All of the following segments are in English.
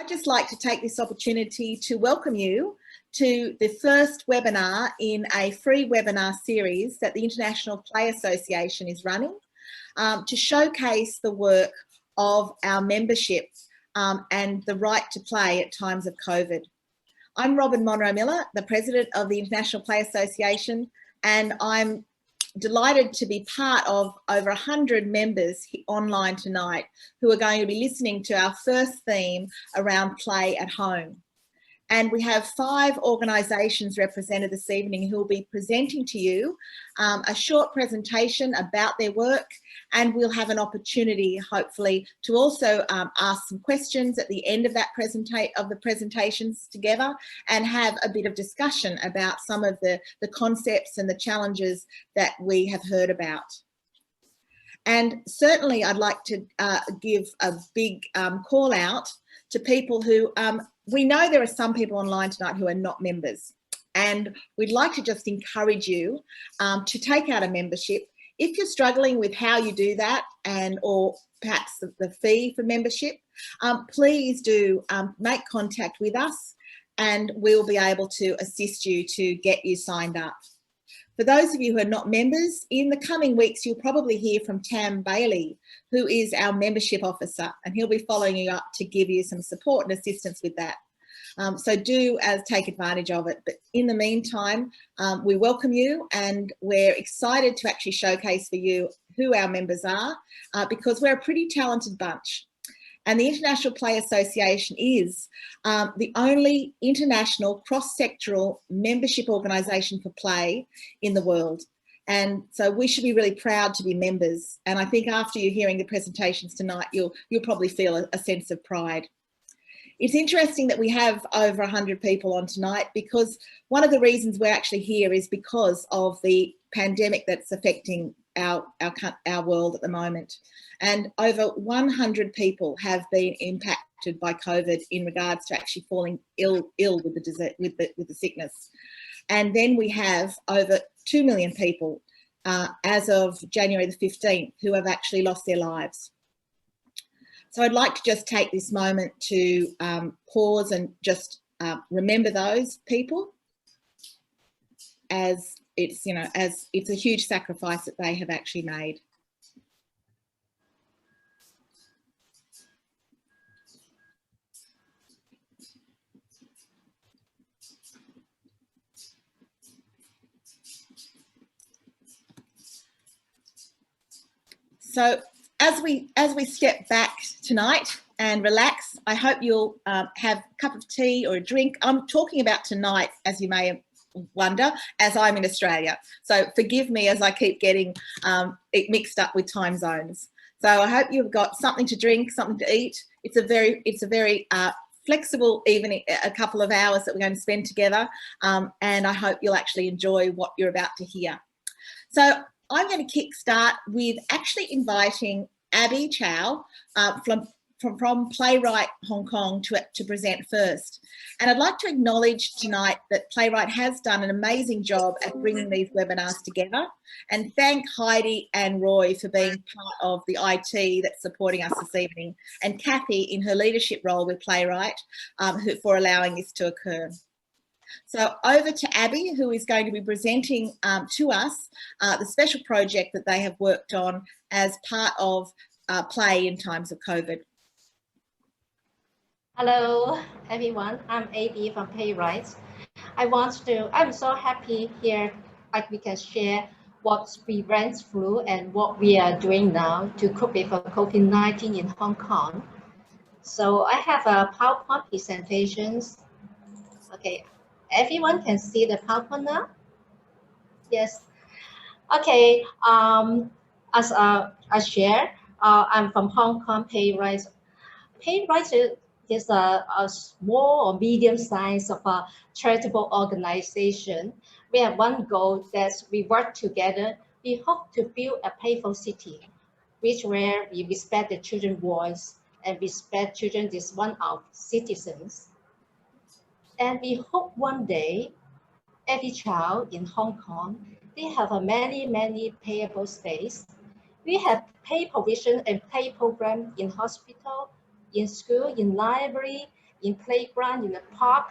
I'd just like to take this opportunity to welcome you to the first webinar in a free webinar series that the International Play Association is running to showcase the work of our membership and the right to play at times of COVID. I'm Robin Monroe-Miller, the President of the International Play Association, and I'm delighted to be part of over 100 members online tonight who are going to be listening to our first theme around play at home. And we have 5 organisations represented this evening who will be presenting to you a short presentation about their work, and we'll have an opportunity, hopefully, to also ask some questions at the end of that presentations together and have a bit of discussion about some of the concepts and the challenges that we have heard about. And certainly I'd like to give a big call out to people who, we know there are some people online tonight who are not members, and we'd like to just encourage you to take out a membership. If you're struggling with how you do that or perhaps the fee for membership, please do make contact with us and we'll be able to assist you to get you signed up. For those of you who are not members, in the coming weeks, you'll probably hear from Tam Bailey, who is our membership officer, and he'll be following you up to give you some support and assistance with that. So do take advantage of it. But in the meantime, we welcome you, and we're excited to actually showcase for you who our members are, because we're a pretty talented bunch. And the International Play Association is the only international cross-sectoral membership organisation for play in the world. And so we should be really proud to be members. And I think after you're hearing the presentations tonight, you'll probably feel a sense of pride. It's interesting that we have over 100 people on tonight, because one of the reasons we're actually here is because of the pandemic that's affecting our world at the moment. And over 100 people have been impacted by COVID in regards to actually falling ill with the sickness. And then we have over 2 million people as of January the 15th who have actually lost their lives. So I'd like to just take this moment to pause and just remember those people, as it's, as it's a huge sacrifice that they have actually made. So as we step back tonight and relax, I hope you'll have a cup of tea or a drink. I'm talking about tonight, as you may wonder, as I'm in Australia. So forgive me as I keep getting it mixed up with time zones. So I hope you've got something to drink, something to eat. It's a very flexible evening, a couple of hours that we're going to spend together, and I hope you'll actually enjoy what you're about to hear. So I'm going to kickstart with actually inviting Abby Chow from Playwright Hong Kong to present first. And I'd like to acknowledge tonight that Playwright has done an amazing job at bringing these webinars together, and thank Heidi and Roy for being part of the IT that's supporting us this evening, and Kathy in her leadership role with Playwright for allowing this to occur. So over to Abby, who is going to be presenting to us the special project that they have worked on as part of play in times of COVID. Hello, everyone. I'm Abby from Playwright. I'm so happy here we can share what we went through and what we are doing now to cope with COVID-19 in Hong Kong. So I have a PowerPoint presentations. Okay, everyone can see the PowerPoint now? Yes. Okay, as I share, I'm from Hong Kong Playwright. Playwright is a small or medium size of a charitable organization. We have one goal that we work together. We hope to build a playful city, where we respect the children's voice and respect children as one of citizens. And we hope one day, every child in Hong Kong, they have a many playable space. We have play provision and play program in hospital, in school, in library, in playground, in the park,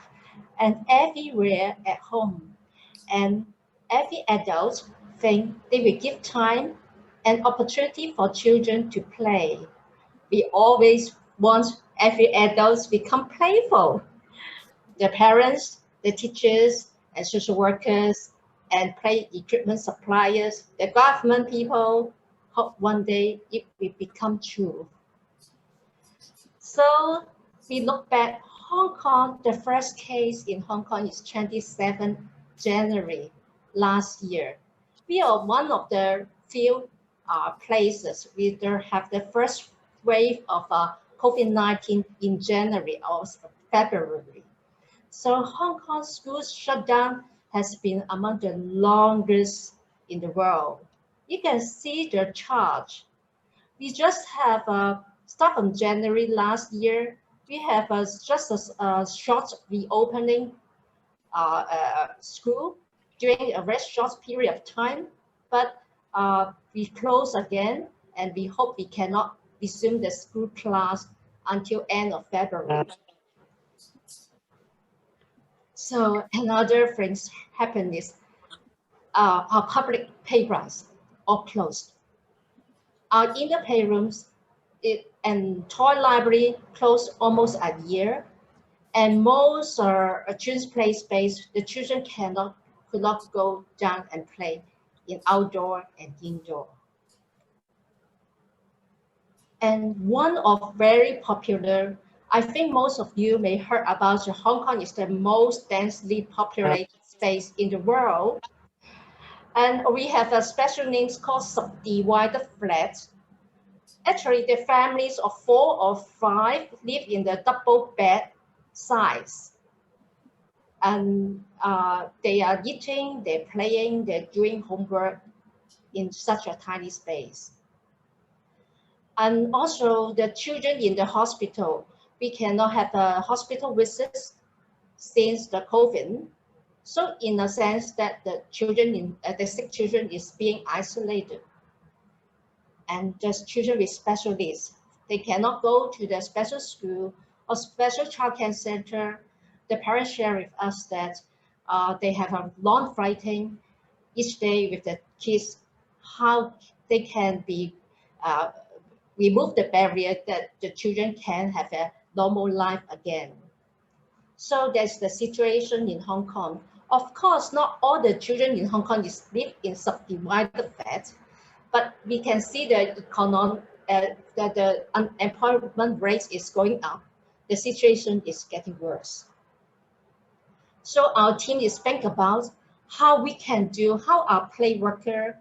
and everywhere at home. And every adult think they will give time and opportunity for children to play. We always want every adult to become playful. The parents, the teachers, and social workers, and play equipment suppliers, the government people, hope one day it will become true. So we look back, Hong Kong, the first case in Hong Kong is 27 January last year. We are one of the few places we have the first wave of COVID-19 in January or February. So Hong Kong schools shutdown has been among the longest in the world. You can see the chart. We just have start from January last year. We have just a short reopening school during a very short period of time, but we close again, and we hope we cannot resume the school class until end of February. So another things happen is our public playgrounds are closed. In the playrooms and toy library closed almost a year, and most children's play space, the children could not go down and play in outdoor and indoor. And one of very popular, I think most of you may heard about Hong Kong is the most densely populated space in the world. And we have a special name called subdivided flats. Actually, the families of 4 or 5 live in the double bed size. And they are eating, they're playing, they're doing homework in such a tiny space. And also the children in the hospital, we cannot have a hospital visits since the COVID. So in a sense that the children, the sick children is being isolated. And just children with special needs, they cannot go to the special school or special childcare center. The parents share with us that they have a long fighting each day with the kids, how they can be remove the barrier that the children can have a normal life again. So that's the situation in Hong Kong. Of course, not all the children in Hong Kong live in subdivided flats, but we can see the that the unemployment rate is going up. The situation is getting worse. So our team is thinking about how we can do, how our play worker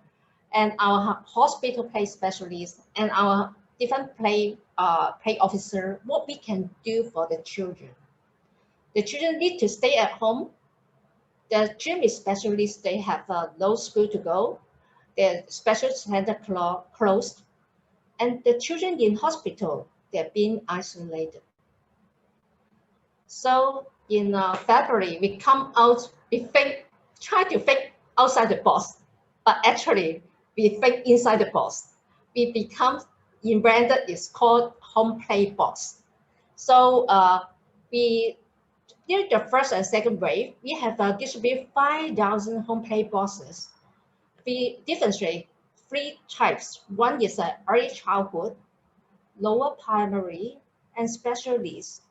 and our hospital play specialists and our different play officer, what we can do for the children. The children need to stay at home. The children specialists, they have no school to go. The special center closed. And the children in hospital, they're being isolated. So in February, we come out, we try to think outside the box, but actually we think inside the box. We become invented, it's called Homeplayboss. So during the first and second wave, we have distributed 5,000 Homplaybosses. We differentiate 3 types. One is early childhood, lower primary, and special needs.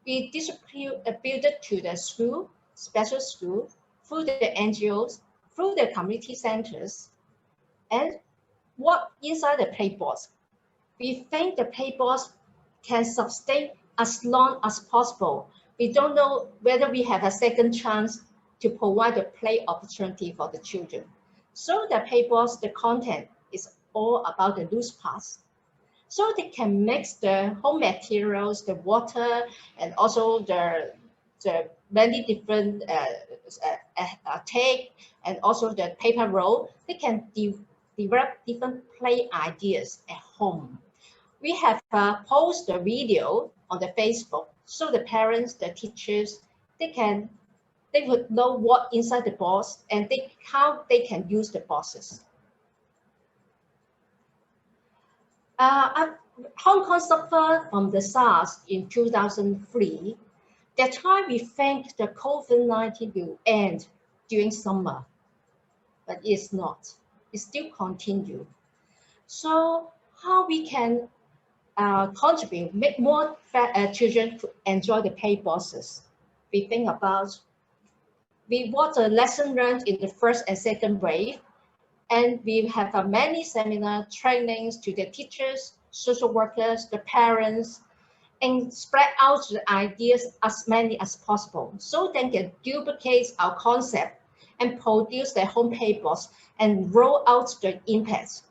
We distributed to the school, special school, through the NGOs, through the community centers, and what inside the Playboss. We think the Playboss can sustain as long as possible. We don't know whether we have a second chance to provide a play opportunity for the children. So the Playboss, the content is all about the loose parts. So they can mix the home materials, the water, and also the many different tape, and also the paper roll. They can develop different play ideas at home. We have posted a video on the Facebook, so the parents, the teachers, they would know what inside the box and how they can use the boxes. Hong Kong suffered from the SARS in 2003, That time we think the COVID-19 will end during summer, but it's not. It still continue. So how we can contribute, make more children to enjoy the Playbosses? We think about, we want a lesson learned in the first and second wave, and we have many seminar trainings to the teachers, social workers, the parents, and spread out the ideas as many as possible so they can duplicate our concept and produce their home Playboss and roll out the impacts.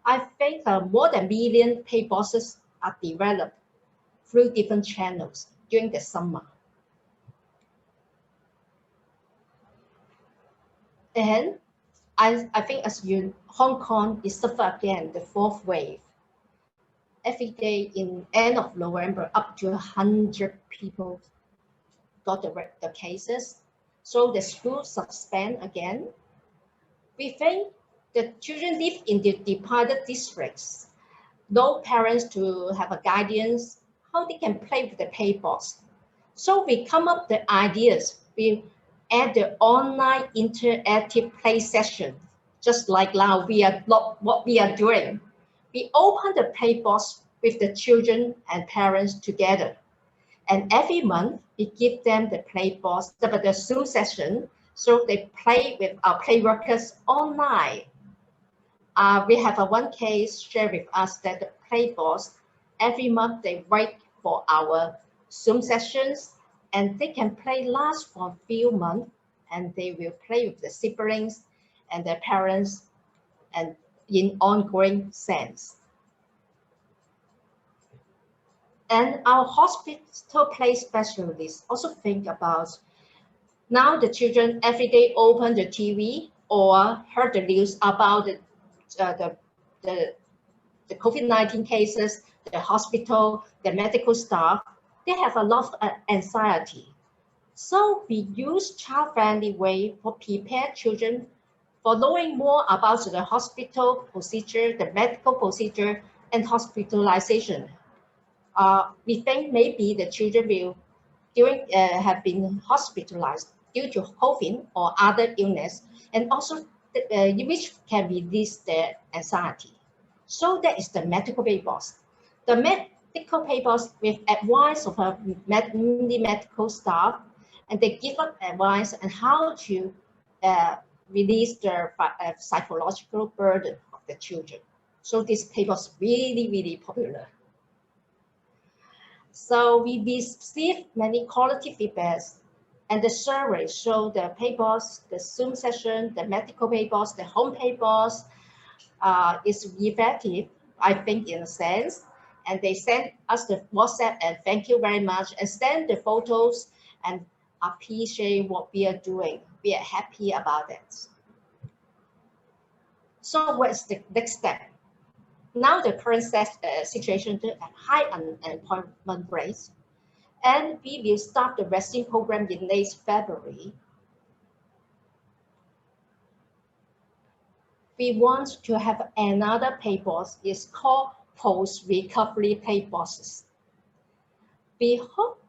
I think more than a million Playbosses are developed through different channels during the summer. And I think as you, Hong Kong is suffer again the fourth wave. Every day in end of November, up to 100 people got the cases. So the school suspend again. We think the children live in the deprived districts. No parents to have a guidance, how they can play with the Playboss. So we come up the ideas. We add the online interactive play session, just like now we are not what we are doing. We open the Playboss with the children and parents together. And every month we give them the Playboss, the Zoom session, so they play with our play workers online. We have one case shared with us that the Playboss, every month they wait for our Zoom sessions, and they can play last for a few months, and they will play with the siblings and their parents and in ongoing sense. And our hospital play specialists also think about, now the children every day open the TV or heard the news about the COVID-19 cases, the hospital, the medical staff, they have a lot of anxiety. So we use child-friendly way for prepare children for knowing more about the hospital procedure, the medical procedure, and hospitalization. We think maybe the children will have been hospitalized due to COVID or other illness, and also which can release their anxiety. So that is the medical Playboss. The medical Playboss with advice of a medical staff, and they give us advice on how to release the psychological burden of the children. So this Playboss really, really popular. So we received many quality feedbacks, and the survey showed the Playboss, the Zoom session, the medical Playboss, the home Playboss is effective, I think, in a sense. And they sent us the WhatsApp and thank you very much, and send the photos and appreciate what we are doing. We are happy about it. So what's the next step? Now the current situation at high unemployment rates, and we will start the vaccine program in late February. We want to have another Playboss. It's called post-recovery Playbosses. We hope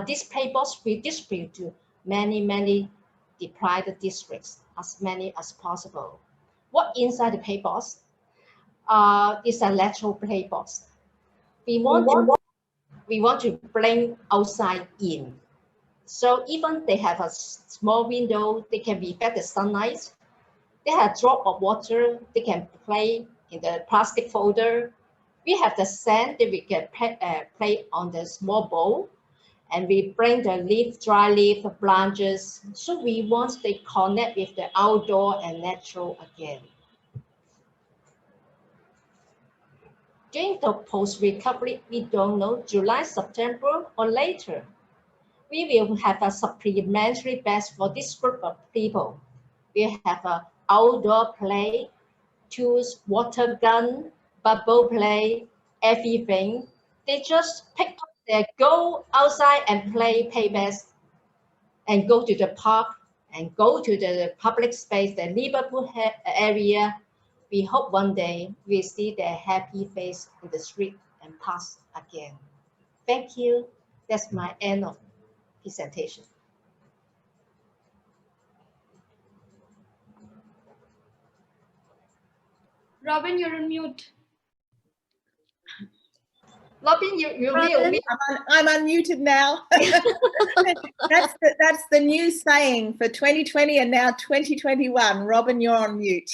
this Playboss will distribute to many deprived districts, as many as possible. What inside the Playboss? Is a lateral Playboss. We want to bring outside in. So even they have a small window, they can reflect the sunlight. They have a drop of water, they can play in the plastic folder. We have the sand that we can play on the small bowl, and we bring the leaf, dry leaf, branches. So we want to connect with the outdoor and natural again. During the post-recovery, we don't know, July, September, or later, we will have a supplementary best for this group of people. We have a outdoor play, tools, water gun, bubble play, everything. They just pick up their go outside and play Playboss, and go to the park and go to the public space, the Liverpool area. We hope one day we see their happy face in the street and pass again. Thank you. That's my end of presentation. Robin, you're on mute. Robin, you're mute. I'm unmuted now. That's the new saying for 2020 and now 2021. Robin, you're on mute.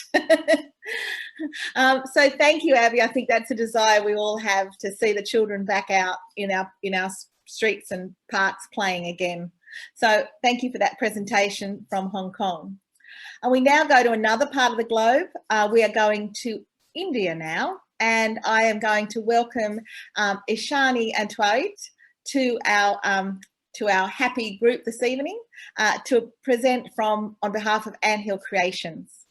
So thank you, Abby. I think that's a desire we all have, to see the children back out in our streets and parks playing again. So thank you for that presentation from Hong Kong. And we now go to another part of the globe. We are going to India now, and I am going to welcome Ishani and Twarit to our happy group this evening to present on behalf of Anthill Creations.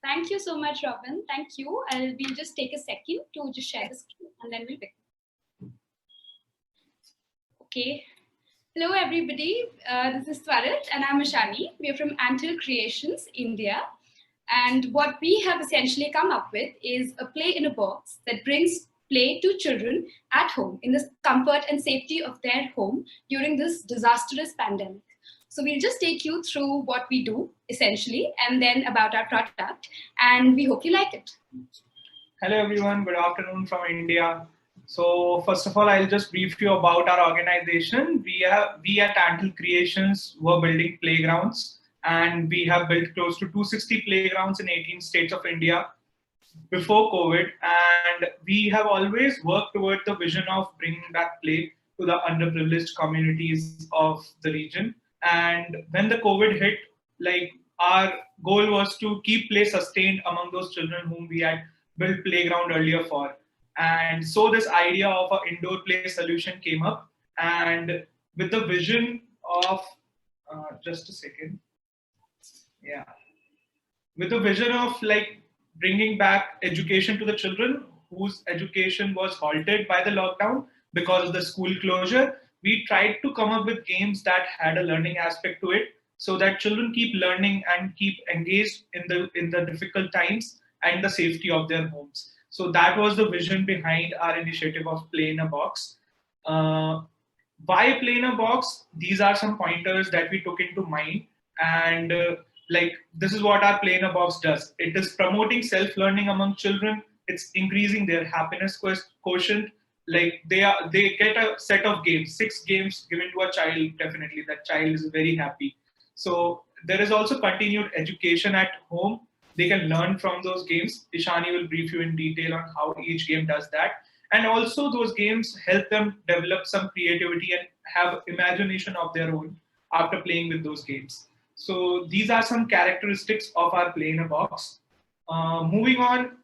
Thank you so much, Robin. Thank you. We'll just take a second to just share the screen and then we'll begin. Okay. Hello, everybody. This is Twarit and I'm Ishani. We are from Anthill Creations, India. And what we have essentially come up with is a play in a box that brings play to children at home in the comfort and safety of their home during this disastrous pandemic. So we'll just take you through what we do essentially and then about our product, and we hope you like it. Hello everyone, good afternoon from India. So first of all, I'll just brief you about our organization. We at Anthill Creations were building playgrounds, and we have built close to 260 playgrounds in 18 states of India before COVID, and we have always worked toward the vision of bringing back play to the underprivileged communities of the region. And when the COVID hit, our goal was to keep play sustained among those children whom we had built playground earlier for. And so this idea of an indoor play solution came up, and with the vision of, just a second. Yeah. With the vision of bringing back education to the children whose education was halted by the lockdown because of the school closure, we tried to come up with games that had a learning aspect to it, so that children keep learning and keep engaged in the difficult times and the safety of their homes. So that was the vision behind our initiative of Play in a Box. Why Play in a Box? These are some pointers that we took into mind, and this is what our Play in a Box does. It is promoting self-learning among children. It's increasing their happiness quotient. They get a set of games, 6 games given to a child. Definitely that child is very happy. So there is also continued education at home. They can learn from those games. Ishani will brief you in detail on how each game does that. And also those games help them develop some creativity and have imagination of their own after playing with those games. So these are some characteristics of our Play in a Box. Moving on,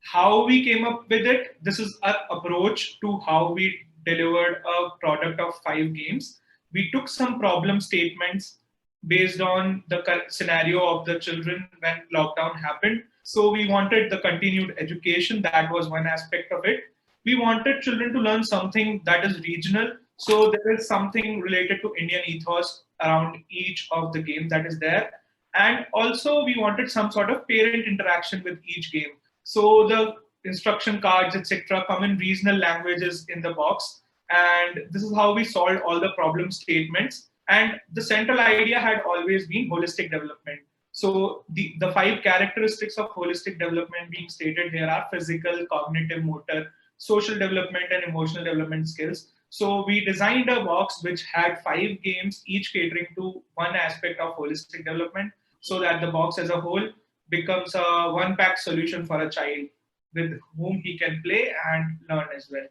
how we came up with it. This is our approach to how we delivered a product of 5 games. We took some problem statements based on the scenario of the children when lockdown happened. So we wanted the continued education. That was one aspect of it. We wanted children to learn something that is regional. So there is something related to Indian ethos around each of the games that is there. And also we wanted some sort of parent interaction with each game. So the instruction cards, etc., come in regional languages in the box. And this is how we solved all the problem statements. And the central idea had always been holistic development. So the 5 characteristics of holistic development being stated here are physical, cognitive, motor, social development, and emotional development skills. So we designed a box which had 5 games, each catering to one aspect of holistic development, so that the box as a whole becomes a one-pack solution for a child with whom he can play and learn as well.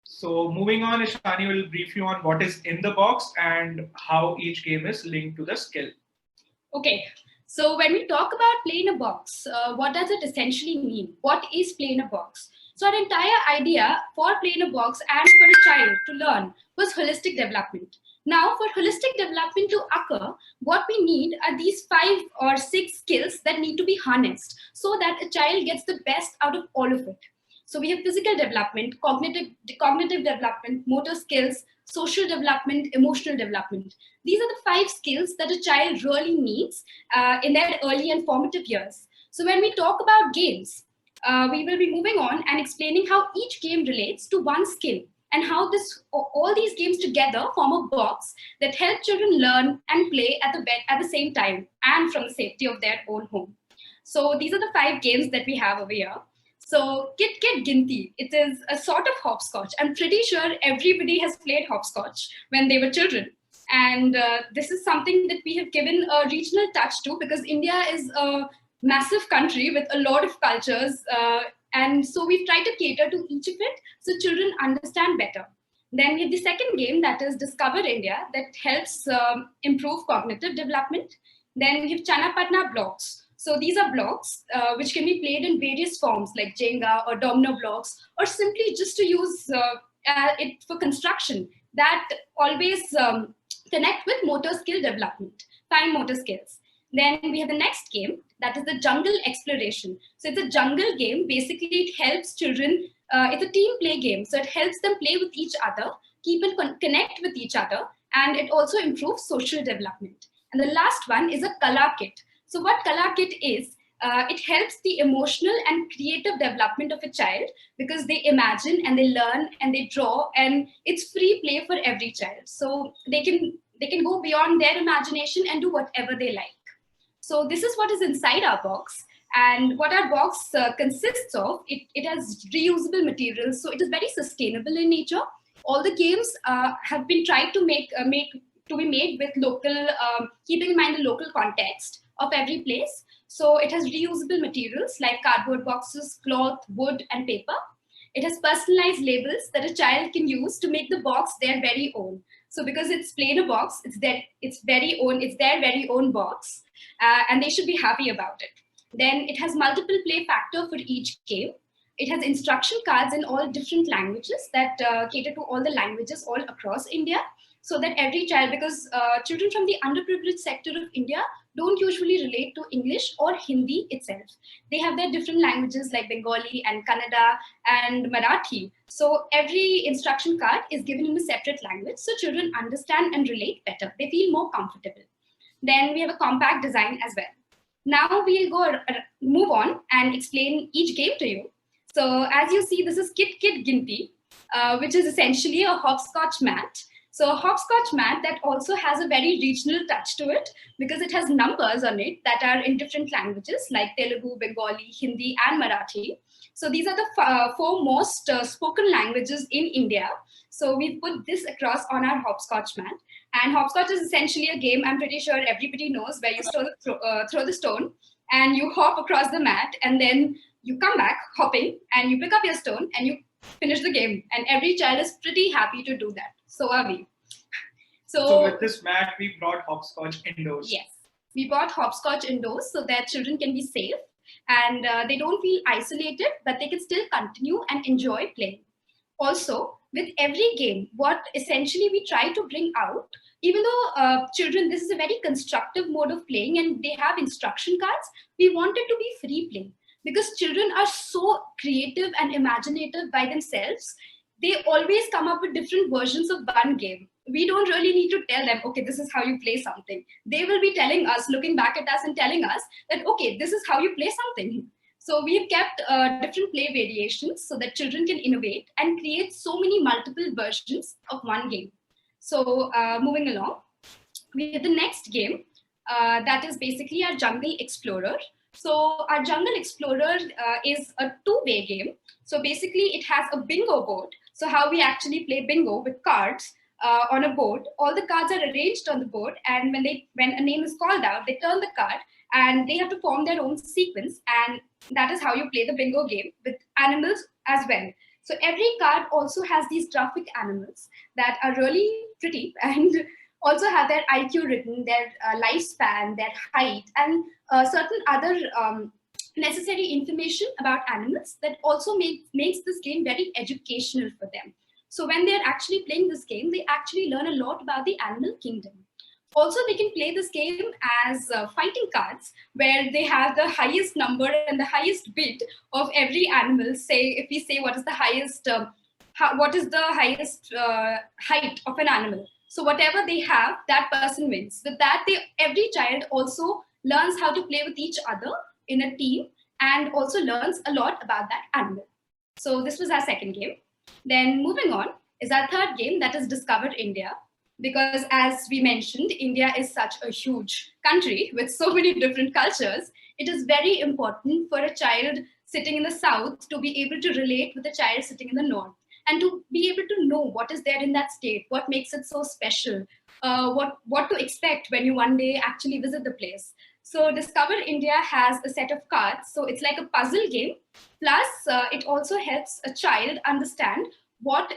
So moving on, Ishani will brief you on what is in the box and how each game is linked to the skill. Okay, so when we talk about Play in a Box, what does it essentially mean? What is Play in a Box? So our entire idea for Play in a Box and for a child to learn was holistic development. Now, for holistic development to occur, what we need are these 5 or 6 skills that need to be harnessed so that a child gets the best out of all of it. So we have physical development, cognitive development, motor skills, social development, emotional development. These are the 5 skills that a child really needs in their early and formative years. So when we talk about games, we will be moving on and explaining how each game relates to one skill. and how all these games together form a box that help children learn and play at the same time and from the safety of their own home. So these are the 5 games that we have over here. So Kit Kit Ginti, it is a sort of hopscotch. I'm pretty sure everybody has played hopscotch when they were children. And this is something that we have given a regional touch to, because India is a massive country with a lot of cultures. And so we've tried to cater to each of it so children understand better. Then we have the second game, that is Discover India, that helps improve cognitive development. Then we have Chanapatna blocks. So these are blocks which can be played in various forms like Jenga or domino blocks, or simply just to use it for construction that always connect with motor skill development, fine motor skills. Then we have the next game, that is the Jungle Exploration. So it's a jungle game. Basically, it helps children, it's a team play game. So it helps them play with each other, keep and connect with each other, and it also improves social development. And the last one is a Kala Kit. So what Kala Kit is, it helps the emotional and creative development of a child, because they imagine and they learn and they draw, and it's free play for every child. So they can go beyond their imagination and do whatever they like. So this is what is inside our box, and what our box consists of. It has reusable materials, so it is very sustainable in nature. All the games have been tried to be made with local, keeping in mind the local context of every place. So it has reusable materials like cardboard boxes, cloth, wood, and paper. It has personalized labels that a child can use to make the box their very own. So because it's plain a box, it's their very own box, and they should be happy about it. Then it has multiple play factor for each game. It has instruction cards in all different languages that cater to all the languages all across India, so that every child, because children from the underprivileged sector of India don't usually relate to English or Hindi itself. They have their different languages like Bengali and Kannada and Marathi. So every instruction card is given in a separate language, so children understand and relate better. They feel more comfortable. Then we have a compact design as well. Now we'll move on and explain each game to you. So as you see, this is Kit Kit Ginti, which is essentially a hopscotch mat. So a hopscotch mat that also has a very regional touch to it, because it has numbers on it that are in different languages like Telugu, Bengali, Hindi, and Marathi. So these are the 4 most spoken languages in India. So we put this across on our hopscotch mat. And hopscotch is essentially a game I'm pretty sure everybody knows, where you throw the stone and you hop across the mat, and then you come back hopping and you pick up your stone and you finish the game. And every child is pretty happy to do that. So are we. So with this mat, we brought hopscotch indoors. Yes, we brought hopscotch indoors so that children can be safe and they don't feel isolated, but they can still continue and enjoy playing. Also, with every game, what essentially we try to bring out, even though children, this is a very constructive mode of playing and they have instruction cards, we want it to be free play, because children are so creative and imaginative by themselves. They always come up with different versions of one game. We don't really need to tell them, okay, this is how you play something. They will be telling us, looking back at us and telling us that, okay, this is how you play something. So we've kept different play variations so that children can innovate and create so many multiple versions of one game. So moving along, we have the next game that is basically our Jungle Explorer. So our Jungle Explorer is a 2-way game. So basically it has a bingo board. So how we actually play bingo with cards on a board. All the cards are arranged on the board, and when a name is called out, they turn the card and they have to form their own sequence, and that is how you play the bingo game with animals as well. So every card also has these graphic animals that are really pretty and also have their IQ written, their lifespan, their height, and certain other necessary information about animals that also makes this game very educational for them. So when they're actually playing this game, they actually learn a lot about the animal kingdom. Also, they can play this game as fighting cards, where they have the highest number and the highest bid of every animal. Say, if we say what is the highest height of an animal. So whatever they have, that person wins. With that, every child also learns how to play with each other in a team and also learns a lot about that animal. So this was our second game. Then moving on, is our third game, that is Discover India. Because as we mentioned, India is such a huge country with so many different cultures. It is very important for a child sitting in the south to be able to relate with a child sitting in the north, and to be able to know what is there in that state, what makes it so special, what to expect when you one day actually visit the place. So Discover India has a set of cards. So it's like a puzzle game. Plus, it also helps a child understand what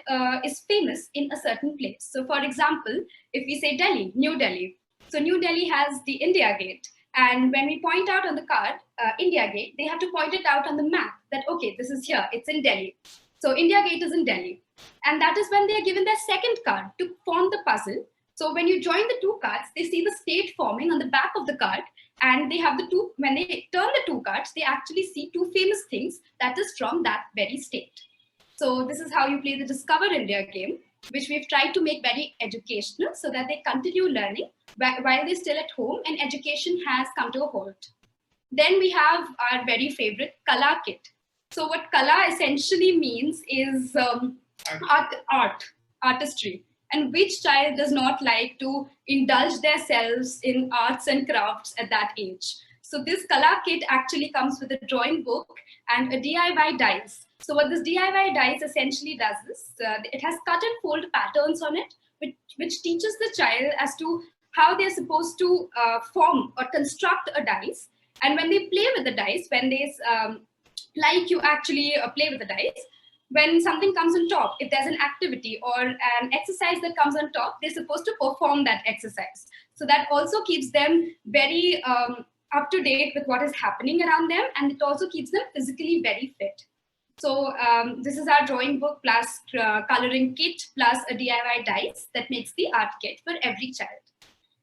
is famous in a certain place. So for example, if we say Delhi, New Delhi. So New Delhi has the India Gate. And when we point out on the card, India Gate, they have to point it out on the map that, okay, this is here, it's in Delhi. So India Gate is in Delhi. And that is when they are given their second card to form the puzzle. So when you join the two cards, they see the state forming on the back of the card. And they have the two, when they turn the two cards, they actually see two famous things that is from that very state. So this is how you play the Discover India game, which we've tried to make very educational so that they continue learning while they're still at home and education has come to a halt. Then we have our very favorite Kala kit. So what Kala essentially means is artistry. And which child does not like to indulge themselves in arts and crafts at that age? So this Kala kit actually comes with a drawing book and a DIY dice. So what this DIY dice essentially does is, it has cut and fold patterns on it, which teaches the child as to how they're supposed to form or construct a dice. And when they play with the dice, when they, like you actually play with the dice, when something comes on top, if there's an activity or an exercise that comes on top, they're supposed to perform that exercise. So that also keeps them very up to date with what is happening around them, and it also keeps them physically very fit. So this is our drawing book plus coloring kit plus a DIY dice that makes the art kit for every child.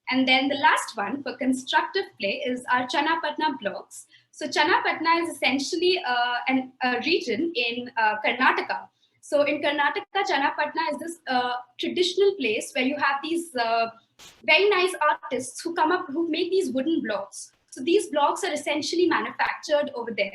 And then the last one for constructive play is our Channapatna blocks. So Channapatna is essentially a region in Karnataka. So in Karnataka, Channapatna is this traditional place where you have these very nice artists who come up, who make these wooden blocks. So these blocks are essentially manufactured over there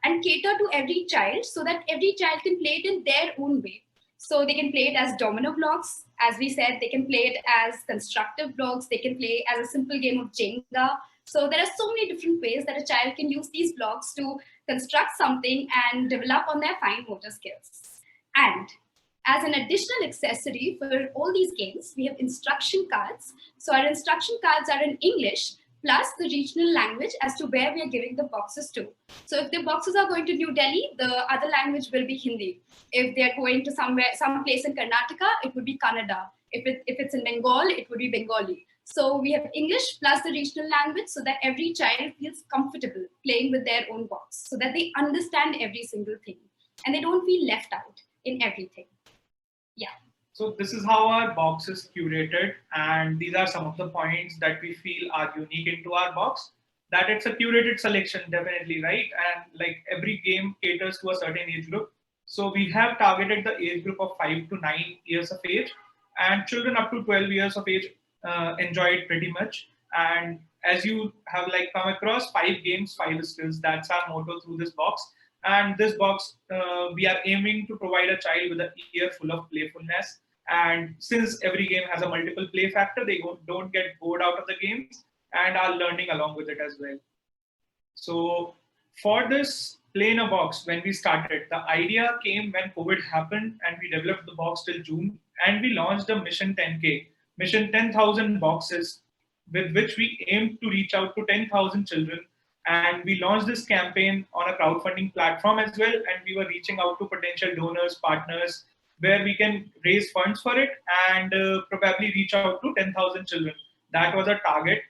and cater to every child so that every child can play it in their own way. So they can play it as domino blocks. As we said, they can play it as constructive blocks. They can play as a simple game of Jenga. So there are so many different ways that a child can use these blocks to construct something and develop on their fine motor skills. And as an additional accessory for all these games, we have instruction cards. So our instruction cards are in English, plus the regional language as to where we are giving the boxes to. So if the boxes are going to New Delhi, the other language will be Hindi. If they're going to some place in Karnataka, it would be Kannada. If it's in Bengal, it would be Bengali. So we have English plus the regional language so that every child feels comfortable playing with their own box, so that they understand every single thing and they don't feel left out in everything. Yeah. So this is how our box is curated, and these are some of the points that we feel are unique into our box. That it's a curated selection, definitely, right? And like every game caters to a certain age group. So we have targeted the age group of 5 to 9 years of age, and children up to 12 years of age enjoy it pretty much. And as you have like come across, 5 games, 5 skills. That's our motto through this box. And this box, we are aiming to provide a child with an ear full of playfulness. And since every game has a multiple play factor, they don't get bored out of the games and are learning along with it as well. So for this Play in a Box, when we started, the idea came when COVID happened and we developed the box till June, and we launched a Mission 10K, Mission 10,000 boxes, with which we aimed to reach out to 10,000 children. And we launched this campaign on a crowdfunding platform as well, and we were reaching out to potential donors, partners, where we can raise funds for it and probably reach out to 10,000 children. That was our target.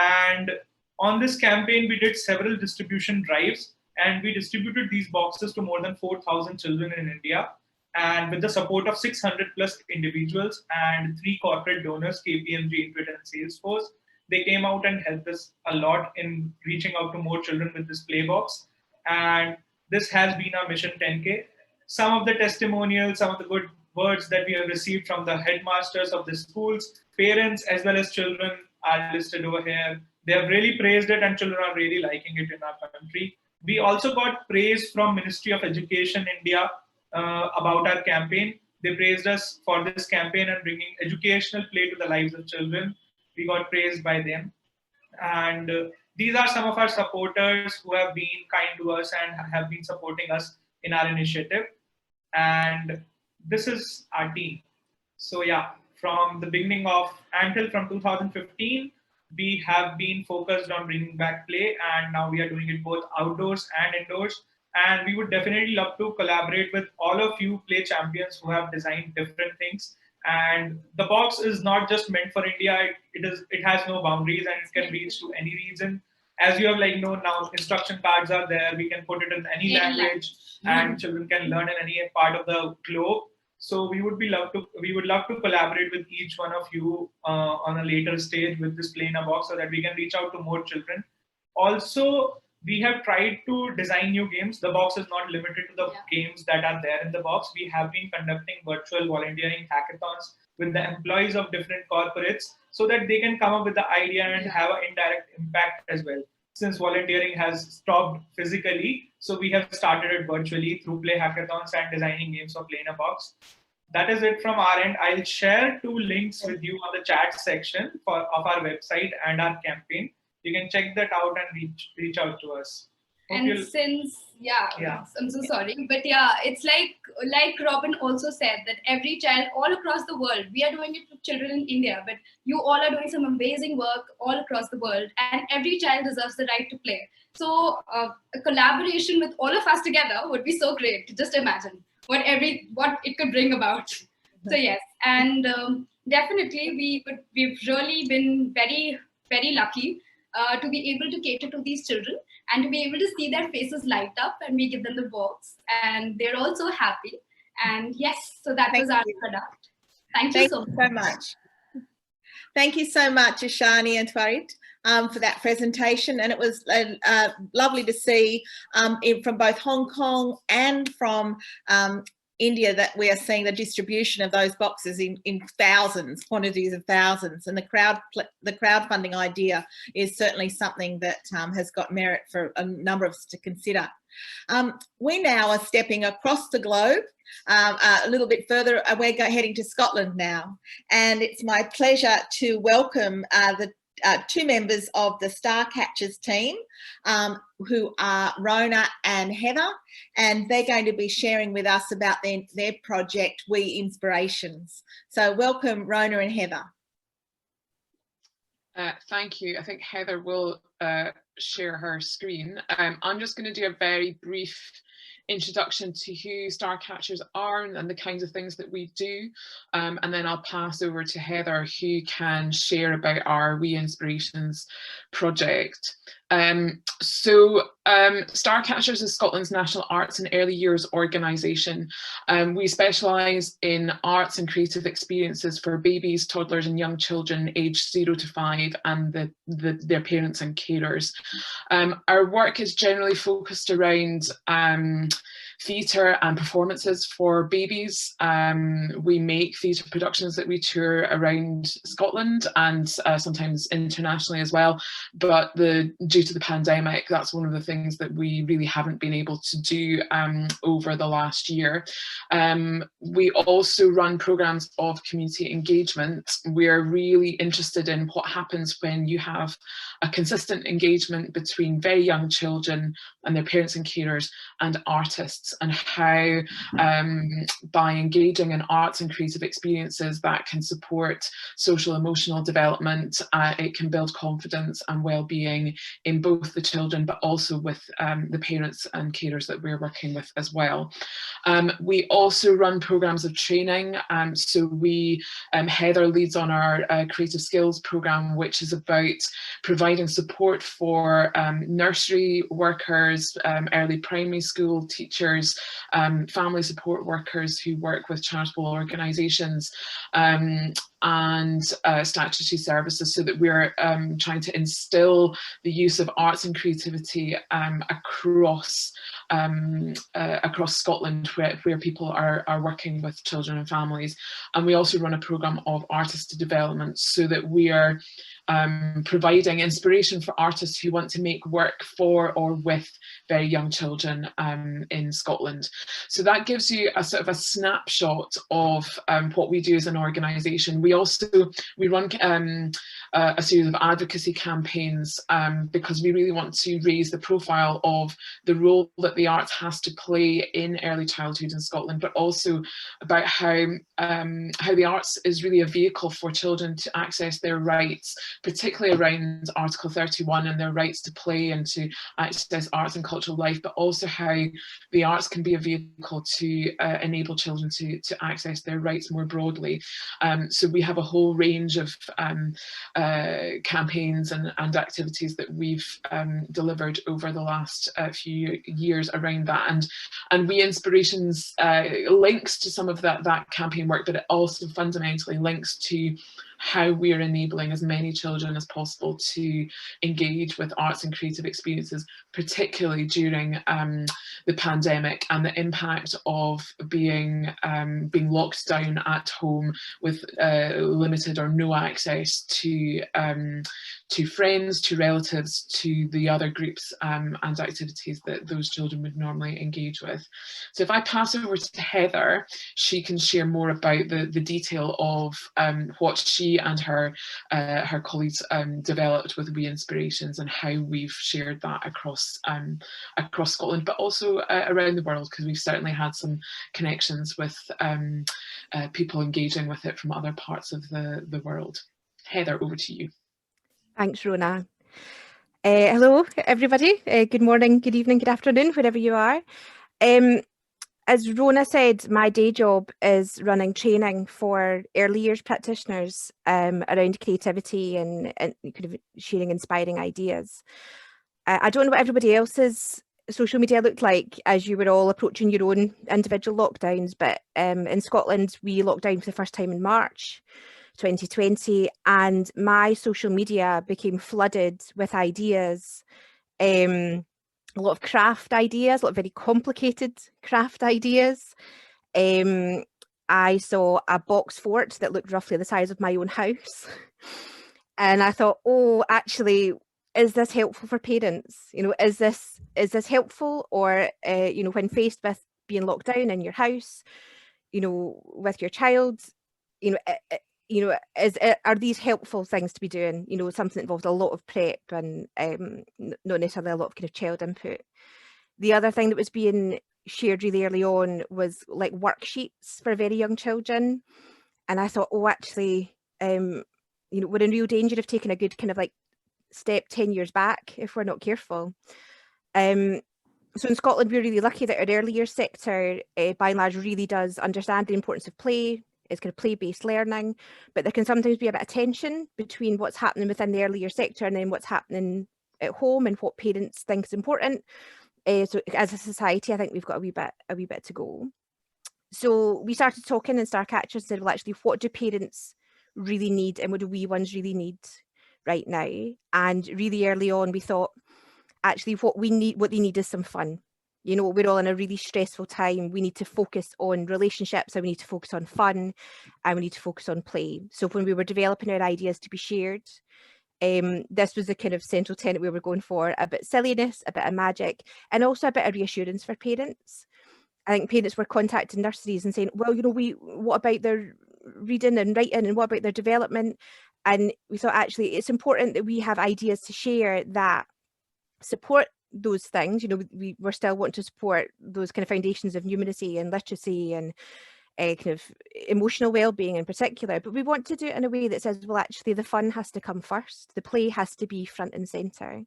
And on this campaign, we did several distribution drives, and we distributed these boxes to more than 4,000 children in India. And with the support of 600 plus individuals and 3 corporate donors, KPMG, Intuit, and Salesforce, they came out and helped us a lot in reaching out to more children with this play box. And this has been our Mission 10K. Some of the testimonials, some of the good words that we have received from the headmasters of the schools, parents, as well as children are listed over here. They have really praised it, and children are really liking it in our country. We also got praise from Ministry of Education India about our campaign. They praised us for this campaign and bringing educational play to the lives of children. We got praised by them. And these are some of our supporters who have been kind to us and have been supporting us in our initiative. And this is our team. So yeah, from the beginning of until from 2015, we have been focused on bringing back play, and now we are doing it both outdoors and indoors. And we would definitely love to collaborate with all of you play champions who have designed different things. And the box is not just meant for India. It has no boundaries and it can reach to any region. As you have now instruction cards are there. We can put it in any language, and children can learn in any part of the globe. So we would love to collaborate with each one of you on a later stage with this Play in a Box, so that we can reach out to more children. Also, we have tried to design new games. The box is not limited to the games that are there in the box. We have been conducting virtual volunteering hackathons with the employees of different corporates, so that they can come up with the idea and have an indirect impact as well. Since volunteering has stopped physically, so we have started it virtually through play hackathons and designing games for Play in a Box. That is it from our end. I'll share 2 links with you on the chat section of our website and our campaign. You can check that out and reach out to us. And since, I'm so sorry, but it's like Robin also said, that every child all across the world, we are doing it for children in India, but you all are doing some amazing work all across the world, and every child deserves the right to play. So a collaboration with all of us together would be so great. Just imagine what it could bring about. So yes, and definitely we've really been very, very lucky to be able to cater to these children and to be able to see their faces light up, and we give them the box and they're also happy. And yes, so that was our product. Thank you so much. Thank you so much, Ishani and Farid, for that presentation. And it was lovely to see from both Hong Kong and from India that we are seeing the distribution of those boxes in thousands, quantities of thousands. And the crowdfunding idea is certainly something that has got merit for a number of us to consider. We now are stepping across the globe a little bit further. We're heading to Scotland now, and it's my pleasure to welcome the 2 members of the Starcatchers team, who are Rona and Heather, and they're going to be sharing with us about their project, We Inspirations. So welcome, Rona and Heather. Thank you. I think Heather will share her screen. I'm just going to do a very brief introduction to who Starcatchers are and the kinds of things that we do, and then I'll pass over to Heather, who can share about our We Inspirations project. Starcatchers is Scotland's national arts and early years organisation. We specialise in arts and creative experiences for babies, toddlers and young children aged 0 to 5 and their parents and carers. Our work is generally focused around theatre and performances for babies. We make theatre productions that we tour around Scotland and sometimes internationally as well, but due to the pandemic, that's one of the things that we really haven't been able to do over the last year. We also run programmes of community engagement. We're really interested in what happens when you have a consistent engagement between very young children and their parents and carers and artists, and how by engaging in arts and creative experiences that can support social emotional development, it can build confidence and well-being in both the children but also with the parents and carers that we're working with as well. We also run programmes of training, so Heather leads on our creative skills programme, which is about providing support for nursery workers, early primary school teachers, family support workers who work with charitable organisations, and statutory services, so that we're trying to instill the use of arts and creativity across Scotland, where people are working with children and families. And we also run a programme of artist development, so that we are providing inspiration for artists who want to make work for or with very young children in Scotland. So that gives you a sort of a snapshot of what we do as an organisation. We run a series of advocacy campaigns because we really want to raise the profile of the role that the arts has to play in early childhood in Scotland, but also about how the arts is really a vehicle for children to access their rights, particularly around Article 31 and their rights to play and to access arts and cultural life, but also how the arts can be a vehicle to enable children to access their rights more broadly. So we have a whole range of campaigns and activities that we've delivered over the last few years around that, and We Inspirations links to some of that campaign work, but it also fundamentally links to how we are enabling as many children as possible to engage with arts and creative experiences, particularly during the pandemic and the impact of being locked down at home with limited or no access to friends, to relatives, to the other groups and activities that those children would normally engage with. So if I pass over to Heather, she can share more about the detail of what she and her colleagues developed with We Inspirations and how we've shared that across Scotland, but also around the world, because we've certainly had some connections with people engaging with it from other parts of the world. Heather, over to you. Thanks, Rona. Hello, everybody. Good morning, good evening, good afternoon, wherever you are. As Rona said, my day job is running training for early years practitioners around creativity and kind of sharing inspiring ideas. I don't know what everybody else's social media looked like as you were all approaching your own individual lockdowns, but in Scotland we locked down for the first time in March 2020, and my social media became flooded with ideas. A lot of craft ideas, a lot of very complicated craft ideas. I saw a box fort that looked roughly the size of my own house. And I thought, oh, actually, is this helpful for parents? You know, is this helpful? Or, you know, when faced with being locked down in your house, you know, with your child, are these helpful things to be doing? You know, something that involved a lot of prep and not necessarily a lot of kind of child input. The other thing that was being shared really early on was like worksheets for very young children. And I thought, oh, actually, you know, we're in real danger of taking a good kind of like step 10 years back if we're not careful. So in Scotland, we're really lucky that our early years sector, by and large, really does understand the importance of play. It's kind of play-based learning, but there can sometimes be a bit of tension between what's happening within the early years sector and then what's happening at home and what parents think is important. So as a society, I think we've got a wee bit to go. So we started talking in Starcatchers and said, well, actually, what do parents really need and what do wee ones really need right now? And really early on, we thought, actually, what they need is some fun. You know, we're all in a really stressful time. We need to focus on relationships and we need to focus on fun and we need to focus on play. So when we were developing our ideas to be shared, this was the kind of central tenet we were going for: a bit of silliness, a bit of magic, and also a bit of reassurance for parents. I think parents were contacting nurseries and saying, well, you know, what about their reading and writing and what about their development? And we thought, actually, it's important that we have ideas to share that support those things. You know, we're still wanting to support those kind of foundations of numeracy and literacy and kind of emotional well-being in particular, but we want to do it in a way that says, well, actually, the fun has to come first. The play has to be front and centre.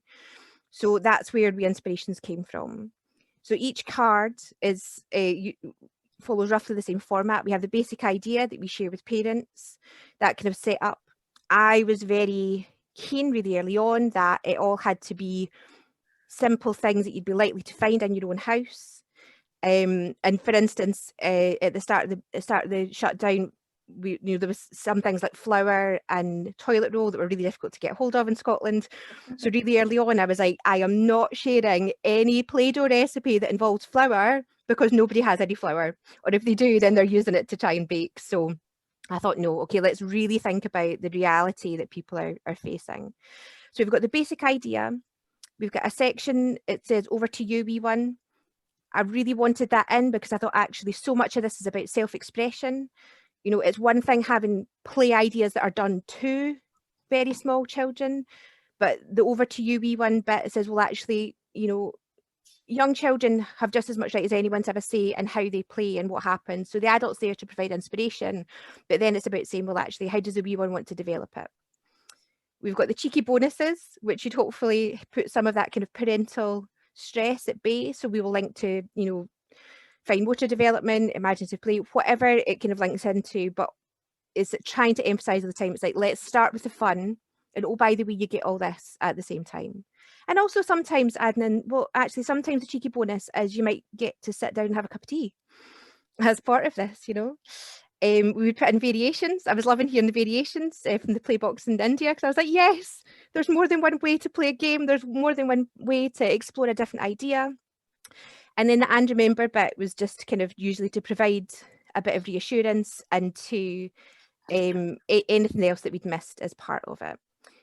So that's where We Inspirations came from. So each card follows roughly the same format. We have the basic idea that we share with parents, that kind of set up. I was very keen really early on that it all had to be simple things that you'd be likely to find in your own house. And for instance, at the start of the shutdown, there was some things like flour and toilet roll that were really difficult to get hold of in Scotland. So really early on, I was like, I am not sharing any Play-Doh recipe that involves flour because nobody has any flour. Or if they do, then they're using it to try and bake. So I thought, no, okay, let's really think about the reality that people are facing. So we've got the basic idea. We've got a section, it says, over to you, wee one. I really wanted that in because I thought actually so much of this is about self-expression. You know, it's one thing having play ideas that are done to very small children, but the over to you wee one bit, it says, well, actually, you know, young children have just as much right as anyone to have a say in how they play and what happens. So the adult's there to provide inspiration, but then it's about saying, well, actually, how does the wee one want to develop it? We've got the cheeky bonuses, which should hopefully put some of that kind of parental stress at bay. So we will link to, you know, fine motor development, imaginative play, whatever it kind of links into, but is trying to emphasize all the time, it's like, let's start with the fun, and oh, by the way, you get all this at the same time. And also sometimes adding in, well, actually, sometimes the cheeky bonus is you might get to sit down and have a cup of tea as part of this, you know. We would put in variations. I was loving hearing the variations from the Playbox in India, because I was like, yes, there's more than one way to play a game. There's more than one way to explore a different idea. And then the and remember bit was just kind of usually to provide a bit of reassurance and to anything else that we'd missed as part of it.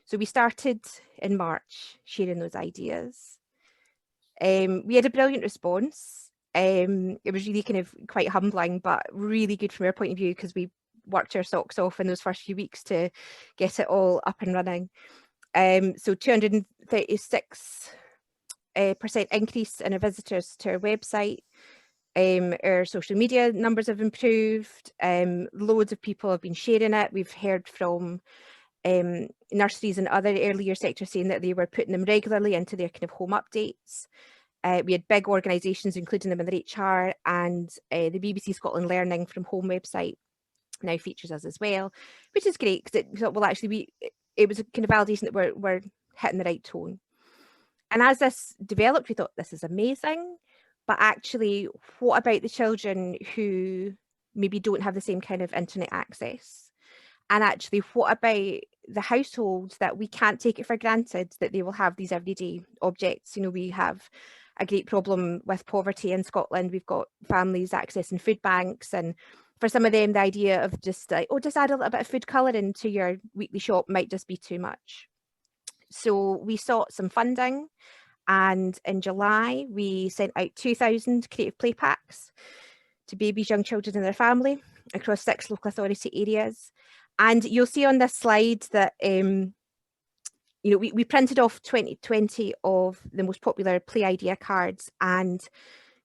So we started in March sharing those ideas. We had a brilliant response. It was really kind of quite humbling, but really good from our point of view, because we worked our socks off in those first few weeks to get it all up and running. So 236% increase in our visitors to our website. Our social media numbers have improved. Loads of people have been sharing it. We've heard from nurseries and other earlier sectors saying that they were putting them regularly into their kind of home updates. We had big organisations including them in their HR, and the BBC Scotland Learning from Home website now features us as well, which is great, because it thought, well, actually it was a kind of validation that we're hitting the right tone. And as this developed, we thought, this is amazing, but actually, what about the children who maybe don't have the same kind of internet access? And actually, what about the households that we can't take it for granted that they will have these everyday objects? You know, we have a great problem with poverty in Scotland. We've got families accessing food banks, and for some of them, the idea of just like, oh, just add a little bit of food colouring to your weekly shop might just be too much. So we sought some funding, and in July we sent out 2,000 creative play packs to babies, young children and their family across 6 local authority areas. And you'll see on this slide that you know, we printed off 20 of the most popular play idea cards, and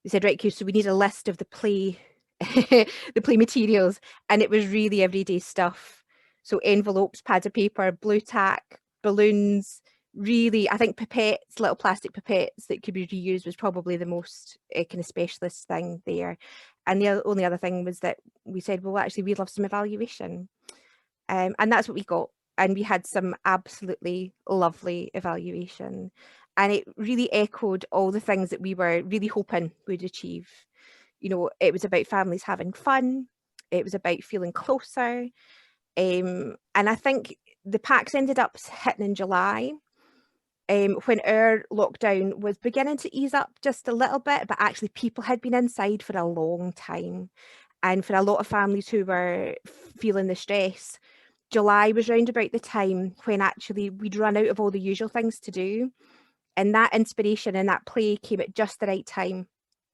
we said, right, okay, so we need a list of the play the play materials, and it was really everyday stuff. So envelopes, pads of paper, blue tack, balloons, really, I think pipettes, little plastic pipettes that could be reused was probably the most kind of specialist thing there. And the only other thing was that we said, well, actually, we'd love some evaluation. And that's what we got. And we had some absolutely lovely evaluation. And it really echoed all the things that we were really hoping we'd achieve. You know, it was about families having fun. It was about feeling closer. And I think the packs ended up hitting in July, when our lockdown was beginning to ease up just a little bit, but actually people had been inside for a long time. And for a lot of families who were feeling the stress, July was round about the time when actually we'd run out of all the usual things to do. And that inspiration and that play came at just the right time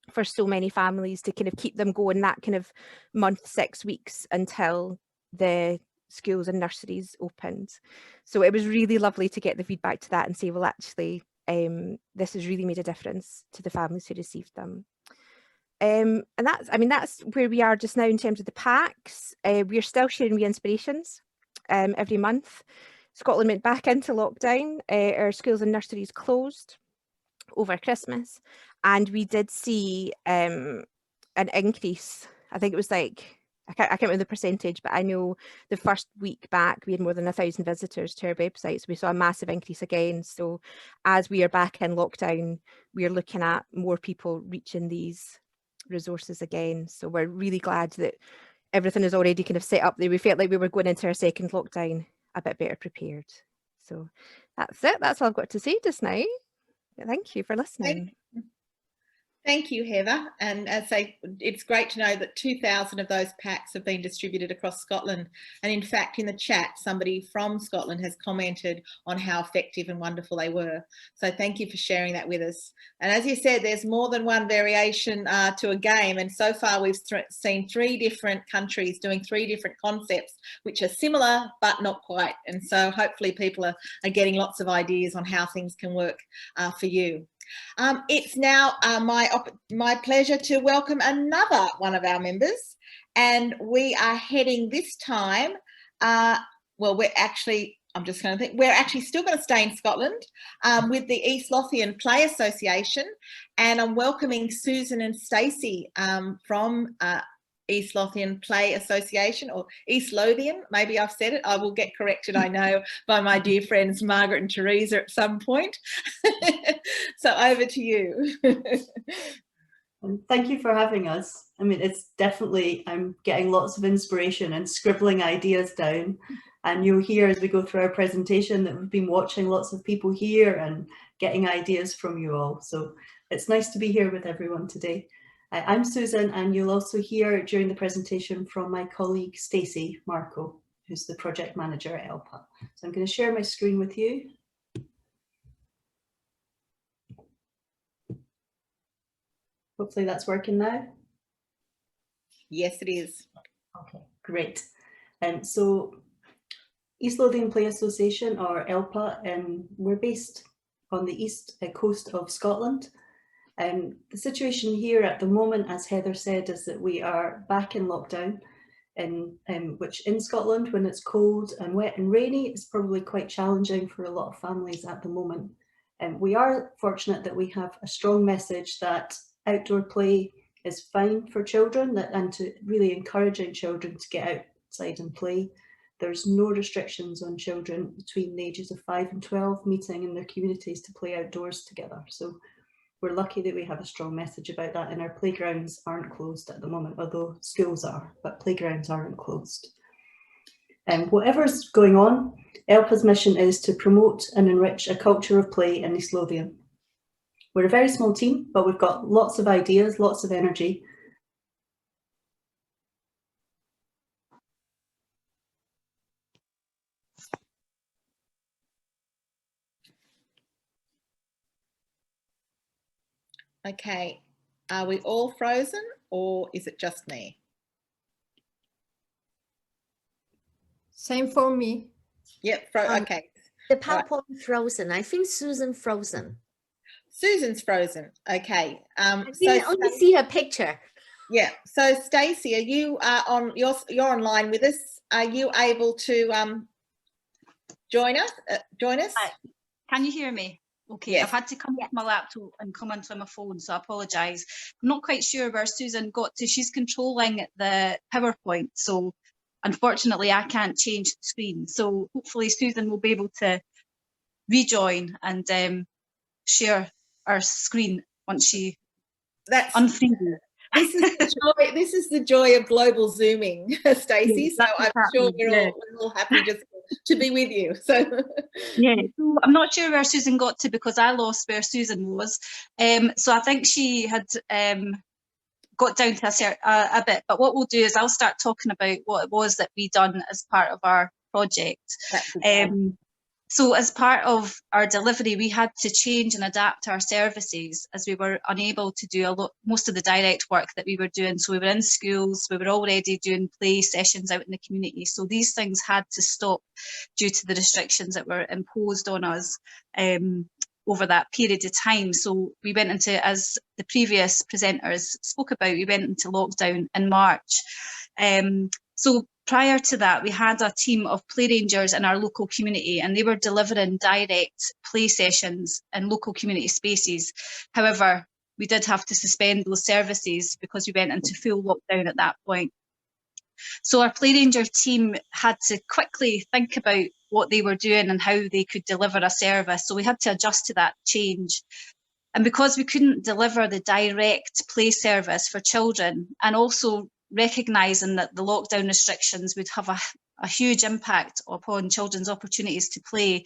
for so many families to kind of keep them going that kind of month, 6 weeks until the schools and nurseries opened. So it was really lovely to get the feedback to that and say, well, actually, this has really made a difference to the families who received them. And that's where we are just now in terms of the packs. We're still sharing re-inspirations every month. Scotland went back into lockdown. Our schools and nurseries closed over Christmas, and we did see an increase. I think it was like, I can't remember the percentage, but I know the first week back we had more than 1,000 visitors to our website, so we saw a massive increase again. So as we are back in lockdown, we are looking at more people reaching these resources again. So we're really glad that everything is already kind of set up there. We felt like we were going into our second lockdown a bit better prepared. So that's it. That's all I've got to say just now. Thank you for listening. Thank you, Heather. And as it's great to know that 2,000 of those packs have been distributed across Scotland. And in fact, in the chat, somebody from Scotland has commented on how effective and wonderful they were. So thank you for sharing that with us. And as you said, there's more than one variation to a game. And so far, we've seen 3 different countries doing 3 different concepts, which are similar, but not quite. And so hopefully people are getting lots of ideas on how things can work for you. It's now my pleasure to welcome another one of our members, and we are heading this time, well, we're actually still going to stay in Scotland with the East Lothian Play Association, and I'm welcoming Susan and Stacey from East Lothian Play Association, or East Lothian, maybe I've said it. I will get corrected, I know, by my dear friends Margaret and Teresa at some point. So over to you. Thank you for having us. I mean, it's definitely, I'm getting lots of inspiration and scribbling ideas down. And you'll hear as we go through our presentation that we've been watching lots of people here and getting ideas from you all. So it's nice to be here with everyone today. I'm Susan, and you'll also hear during the presentation from my colleague Stacey Marco, who's the project manager at ELPA. So I'm going to share my screen with you. Hopefully that's working now. Yes, it is. Okay, great. So East Lothian Play Association, or ELPA, we're based on the east coast of Scotland. The situation here at the moment, as Heather said, is that we are back in lockdown, which in Scotland, when it's cold and wet and rainy, is probably quite challenging for a lot of families at the moment. We are fortunate that we have a strong message that outdoor play is fine for children, and to really encouraging children to get outside and play. There's no restrictions on children between the ages of 5 and 12 meeting in their communities to play outdoors together. So we're lucky that we have a strong message about that, and our playgrounds aren't closed at the moment, although schools are, but playgrounds aren't closed. Whatever's going on, ELPA's mission is to promote and enrich a culture of play in East Lothian. We're a very small team, but we've got lots of ideas, lots of energy. Okay, are we all frozen, or is it just me? Same for me. Yep, okay. The PowerPoint frozen. I think Susan frozen. Susan's frozen. Okay. I can only see her picture. Yeah. So Stacey, are you you're online with us? Are you able to join us? Can you hear me? Okay, yes. I've had to come off my laptop and come onto my phone, so I apologise. I'm not quite sure where Susan got to. She's controlling the PowerPoint, so unfortunately I can't change the screen. So hopefully Susan will be able to rejoin and share our screen once she unfreezes. This is the joy of global Zooming, Stacey. So I'm sure we're all happy just to be with you. So yeah, so I'm not sure where Susan got to because I lost where Susan was. So I think she had got down to a bit. But what we'll do is I'll start talking about what it was that we done as part of our project. So as part of our delivery, we had to change and adapt our services as we were unable to do most of the direct work that we were doing. So we were in schools, we were already doing play sessions out in the community. So these things had to stop due to the restrictions that were imposed on us over that period of time. So we went into, as the previous presenters spoke about, we went into lockdown in March. So prior to that, we had a team of play rangers in our local community, and they were delivering direct play sessions in local community spaces. However, we did have to suspend those services because we went into full lockdown at that point. So our play ranger team had to quickly think about what they were doing and how they could deliver a service. So we had to adjust to that change. And because we couldn't deliver the direct play service for children, and also recognising that the lockdown restrictions would have a huge impact upon children's opportunities to play,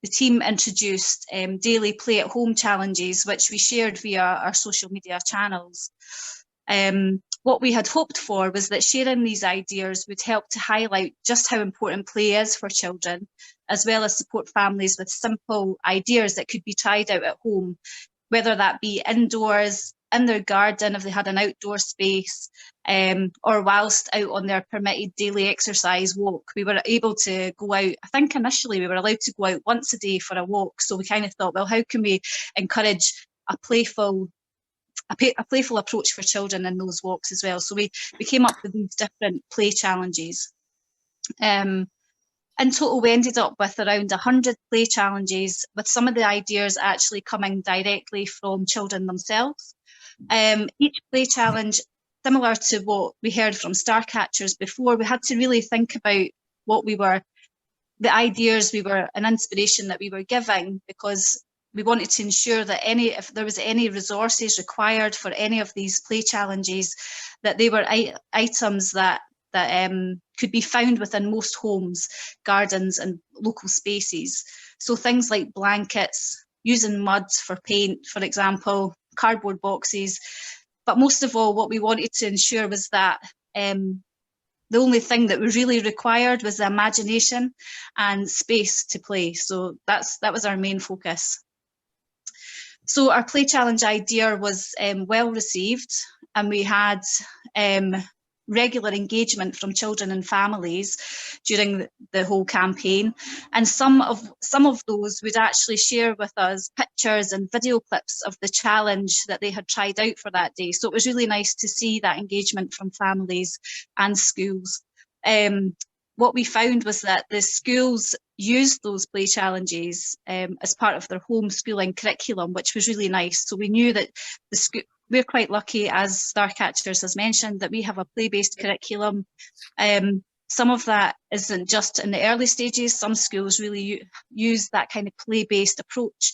the team introduced daily play at home challenges, which we shared via our social media channels. What we had hoped for was that sharing these ideas would help to highlight just how important play is for children, as well as support families with simple ideas that could be tried out at home, whether that be indoors, in their garden if they had an outdoor space, or whilst out on their permitted daily exercise walk. We were able to go out, I think initially we were allowed to go out once a day for a walk, so we kind of thought, well, how can we encourage a playful approach for children in those walks as well? So we came up with these different play challenges. In total, we ended up with around 100 play challenges, with some of the ideas actually coming directly from children themselves. Each play challenge, similar to what we heard from Starcatchers before, we had to really think about the ideas and inspiration that we were giving, because we wanted to ensure that if there was any resources required for any of these play challenges, that they were items that could be found within most homes, gardens and local spaces. So things like blankets, using mud for paint, for example, cardboard boxes. But most of all, what we wanted to ensure was that the only thing that we really required was the imagination and space to play. So that was our main focus. So our play challenge idea was well received, and we had regular engagement from children and families during the whole campaign, and some of those would actually share with us pictures and video clips of the challenge that they had tried out for that day. So it was really nice to see that engagement from families and schools. What we found was that the schools used those play challenges as part of their homeschooling curriculum, which was really nice. So we knew that we're quite lucky, as Starcatchers has mentioned, that we have a play-based curriculum. Some of that isn't just in the early stages. Some schools really use that kind of play-based approach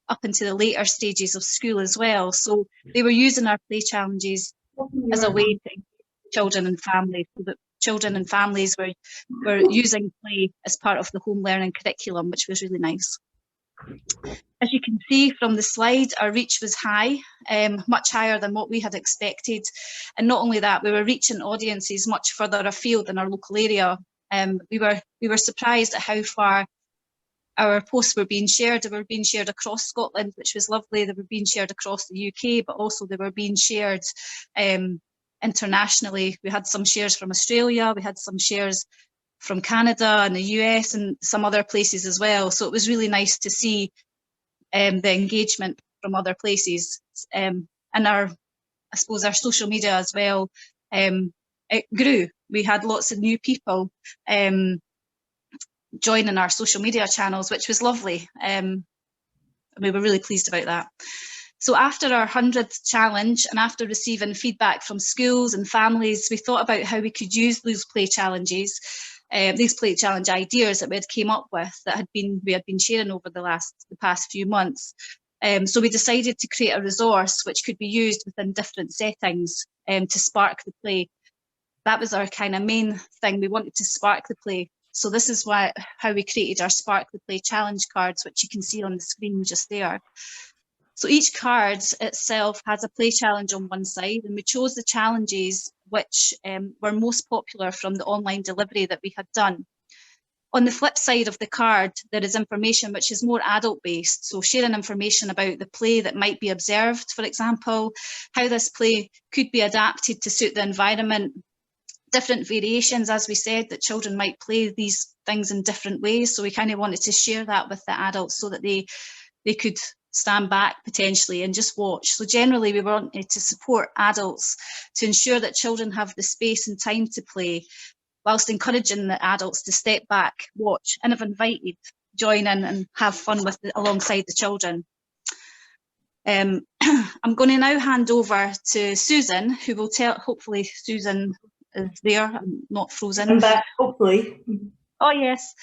up into the later stages of school as well. So they were using our play challenges as a way to engage children and families, so that children and families were using play as part of the home learning curriculum, which was really nice. As you can see from the slide, our reach was high, much higher than what we had expected. And not only that, we were reaching audiences much further afield in our local area. We were surprised at how far our posts were being shared. They were being shared across Scotland, which was lovely. They were being shared across the UK, but also they were being shared internationally. We had some shares from Australia, we had some shares from Canada and the US and some other places as well. So it was really nice to see the engagement from other places. And I suppose our social media as well, it grew. We had lots of new people joining our social media channels, which was lovely. We were really pleased about that. So after our 100th challenge, and after receiving feedback from schools and families, we thought about how we could use those play challenges, these play challenge ideas that we had came up with, that we had been sharing over the past few months. So we decided to create a resource which could be used within different settings to spark the play. That was our kind of main thing. We wanted to spark the play. So this is how we created our Spark the Play challenge cards, which you can see on the screen just there. So each card itself has a play challenge on one side, and we chose the challenges which were most popular from the online delivery that we had done. On the flip side of the card, there is information which is more adult-based, so sharing information about the play that might be observed, for example, how this play could be adapted to suit the environment, different variations, as we said, that children might play these things in different ways. So we kind of wanted to share that with the adults so that they could stand back potentially and just watch. So generally we wanted to support adults to ensure that children have the space and time to play, whilst encouraging the adults to step back, watch, and if invited, join in and have fun alongside the children. I'm going to now hand over to Susan, who will hopefully Susan is there, I'm not frozen. I'm back, hopefully. Oh yes,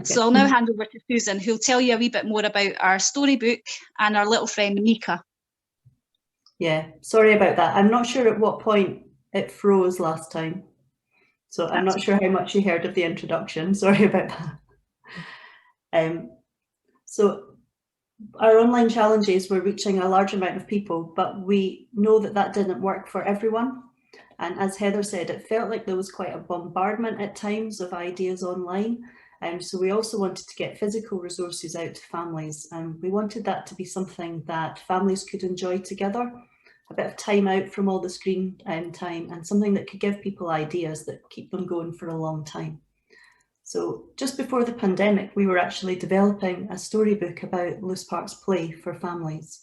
so I'll now hand over to Susan, who'll tell you a wee bit more about our storybook and our little friend Mica. Yeah, sorry about that. I'm not sure at what point it froze last time. So I'm not sure how much you heard of the introduction. Sorry about that. So our online challenges were reaching a large amount of people, but we know that that didn't work for everyone. And as Heather said, it felt like there was quite a bombardment at times of ideas online. So we also wanted to get physical resources out to families. And we wanted that to be something that families could enjoy together, a bit of time out from all the screen time, and something that could give people ideas that keep them going for a long time. So just before the pandemic, we were actually developing a storybook about Loose Park's play for families.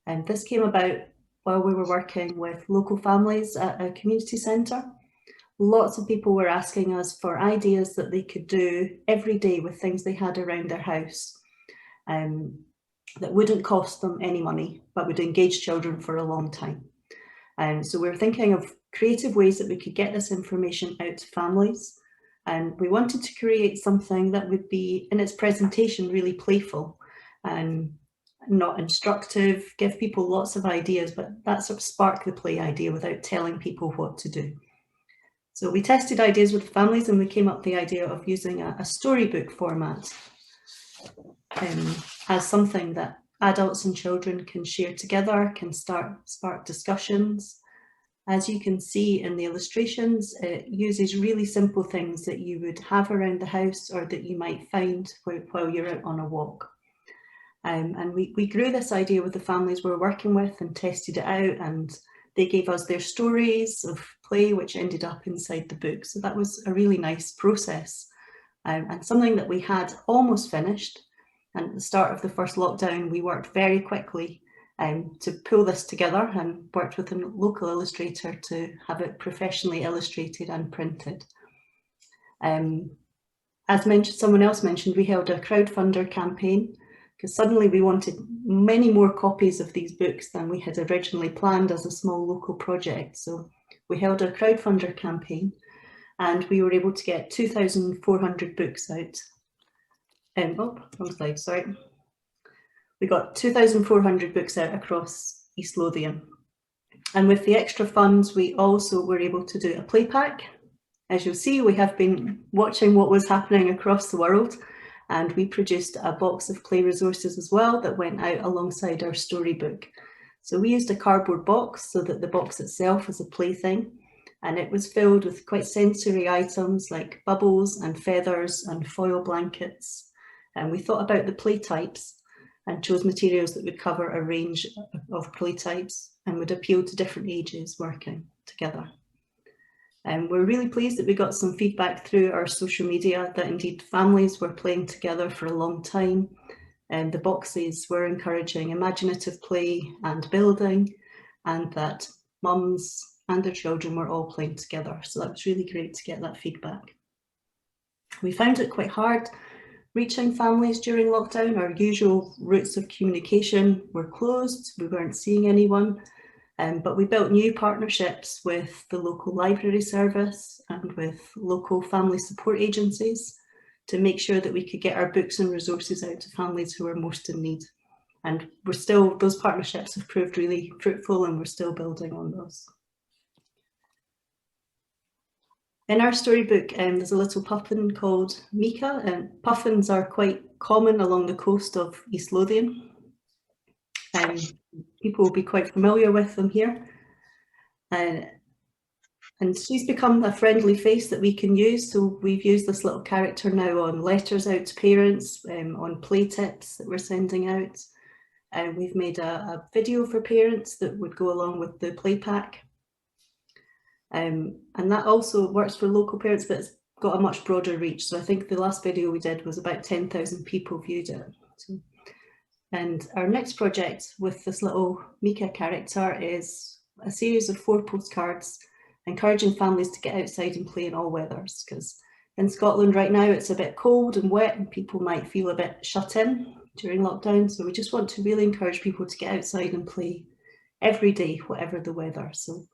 And this came about while we were working with local families at a community centre. Lots of people were asking us for ideas that they could do every day with things they had around their house that wouldn't cost them any money, but would engage children for a long time. So we were thinking of creative ways that we could get this information out to families. And we wanted to create something that would be, in its presentation, really playful and not instructive, give people lots of ideas, but that sort of spark the play idea without telling people what to do. So we tested ideas with families and we came up with the idea of using a storybook format as something that adults and children can share together, can spark discussions. As you can see in the illustrations, it uses really simple things that you would have around the house or that you might find while you're out on a walk. And we grew this idea with the families we're working with and tested it out, and they gave us their stories of play, which ended up inside the book. So that was a really nice process and something that we had almost finished. And at the start of the first lockdown, we worked very quickly to pull this together and worked with a local illustrator to have it professionally illustrated and printed. As mentioned, someone else mentioned, we held a crowdfunder campaign because suddenly we wanted many more copies of these books than we had originally planned as a small local project. So we held a crowdfunder campaign and we were able to get 2,400 books out. Oh, wrong slide, sorry. We got 2,400 books out across East Lothian. And with the extra funds, we also were able to do a play pack. As you'll see, we have been watching what was happening across the world, and we produced a box of play resources as well that went out alongside our storybook. So we used a cardboard box so that the box itself was a plaything, and it was filled with quite sensory items like bubbles and feathers and foil blankets. And we thought about the play types and chose materials that would cover a range of play types and would appeal to different ages working together. And we're really pleased that we got some feedback through our social media that indeed families were playing together for a long time, and the boxes were encouraging imaginative play and building, and that mums and their children were all playing together. So that was really great to get that feedback. We found it quite hard reaching families during lockdown. Our usual routes of communication were closed. We weren't seeing anyone, but we built new partnerships with the local library service and with local family support agencies to make sure that we could get our books and resources out to families who are most in need. And those partnerships have proved really fruitful and we're still building on those. In our storybook, there's a little puffin called Mica, and puffins are quite common along the coast of East Lothian. People will be quite familiar with them here. And she's become a friendly face that we can use. So we've used this little character now on letters out to parents, on play tips that we're sending out. We've made a video for parents that would go along with the play pack. And that also works for local parents, but it's got a much broader reach. So I think the last video we did was about 10,000 people viewed it. So, and our next project with this little Mica character is a series of 4 postcards encouraging families to get outside and play in all weathers, because in Scotland right now it's a bit cold and wet and people might feel a bit shut in during lockdown. So we just want to really encourage people to get outside and play every day, whatever the weather. So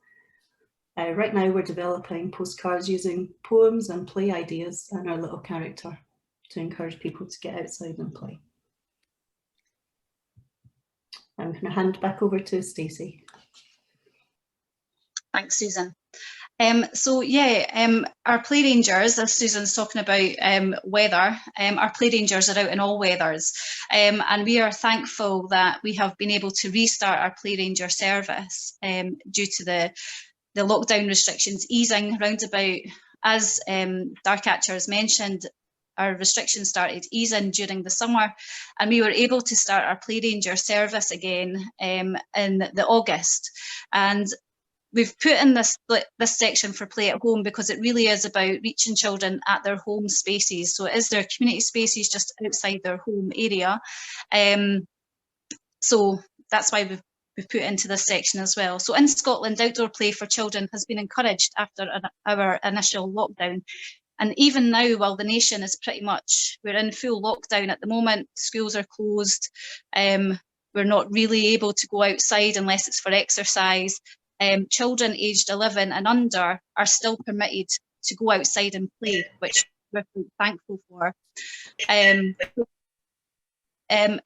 right now we're developing postcards using poems and play ideas and our little character to encourage people to get outside and play. I'm going to hand back over to Stacey. Thanks, Susan. So yeah, our play rangers, as Susan's talking about weather, our play rangers are out in all weathers, and we are thankful that we have been able to restart our play ranger service due to the lockdown restrictions easing round about, as Starcatchers mentioned. Our restrictions started easing during the summer, and we were able to start our play ranger service again in the August. And we've put in this section for play at home because it really is about reaching children at their home spaces. So it is their community spaces just outside their home area. So that's why we've put into this section as well. So in Scotland, outdoor play for children has been encouraged after our initial lockdown. And even now, while the nation is pretty much, we're in full lockdown at the moment, schools are closed, we're not really able to go outside unless it's for exercise. Children aged 11 and under are still permitted to go outside and play, which we're thankful for. In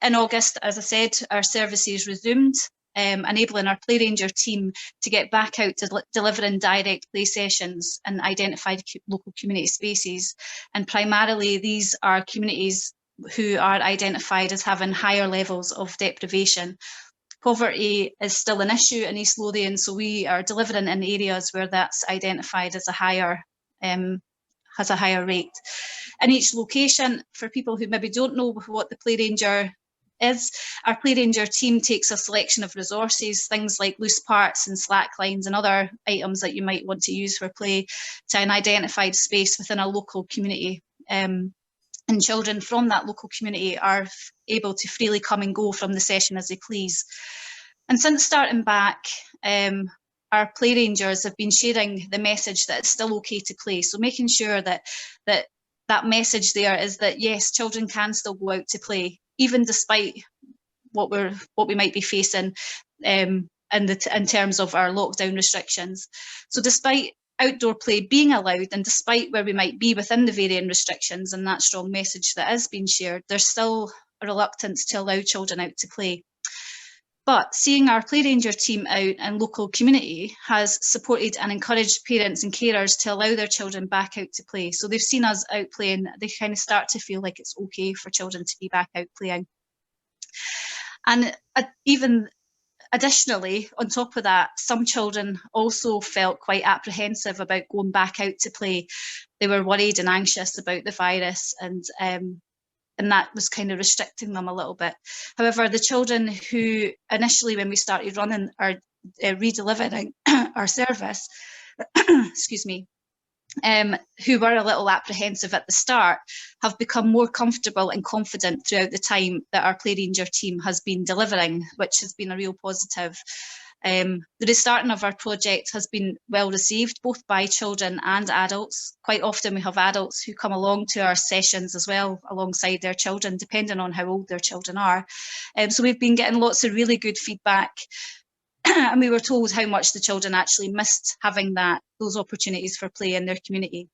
August, as I said, our services resumed, enabling our Play Ranger team to get back out to delivering direct play sessions in identified local community spaces. And primarily these are communities who are identified as having higher levels of deprivation. Poverty is still an issue in East Lothian, so we are delivering in areas where that's identified as a higher has a higher rate. In each location, for people who maybe don't know what the Play Ranger is, our Play Ranger team takes a selection of resources, things like loose parts and slack lines and other items that you might want to use for play, to an identified space within a local community. And children from that local community are able to freely come and go from the session as they please. And since starting back, our Play Rangers have been sharing the message that it's still okay to play. So making sure that that message there is that yes, children can still go out to play, even despite what we might be facing in terms of our lockdown restrictions. So despite outdoor play being allowed, and despite where we might be within the varying restrictions and that strong message that is being shared, there's still a reluctance to allow children out to play. But seeing our Play Ranger team out in local community has supported and encouraged parents and carers to allow their children back out to play. So they've seen us out playing, they kind of start to feel like it's okay for children to be back out playing. And even additionally, on top of that, some children also felt quite apprehensive about going back out to play. They were worried and anxious about the virus, and that was kind of restricting them a little bit. However, the children who initially, when we started running our redelivering our service, excuse me, who were a little apprehensive at the start, have become more comfortable and confident throughout the time that our Play Ranger team has been delivering, which has been a real positive. The restarting of our project has been well received, both by children and adults. Quite often we have adults who come along to our sessions as well, alongside their children, depending on how old their children are. So we've been getting lots of really good feedback. And we were told how much the children actually missed having those opportunities for play in their community.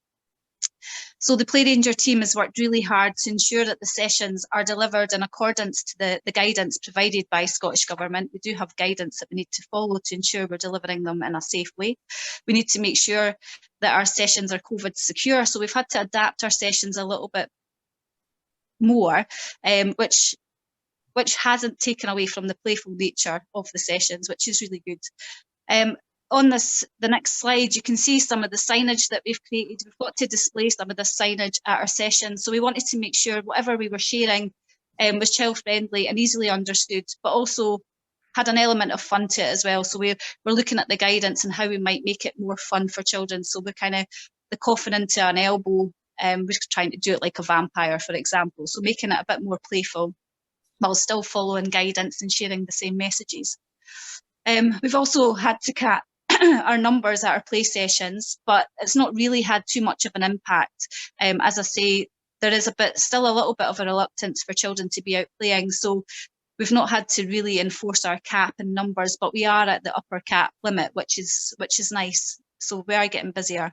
So the Play Ranger team has worked really hard to ensure that the sessions are delivered in accordance to the guidance provided by Scottish Government. We do have guidance that we need to follow to ensure we're delivering them in a safe way. We need to make sure that our sessions are COVID secure. So we've had to adapt our sessions a little bit more, which hasn't taken away from the playful nature of the sessions, which is really good. On the next slide, you can see some of the signage that we've created. We've got to display some of the signage at our sessions. So we wanted to make sure whatever we were sharing was child-friendly and easily understood, but also had an element of fun to it as well. So we're looking at the guidance and how we might make it more fun for children. So we're kind of the coffin into an elbow. We're trying to do it like a vampire, for example. So making it a bit more playful, while still following guidance and sharing the same messages. We've also had to cap our numbers at our play sessions, but it's not really had too much of an impact. As I say, there is still a little bit of a reluctance for children to be out playing, so we've not had to really enforce our cap in numbers, but we are at the upper cap limit, which is nice. So we are getting busier.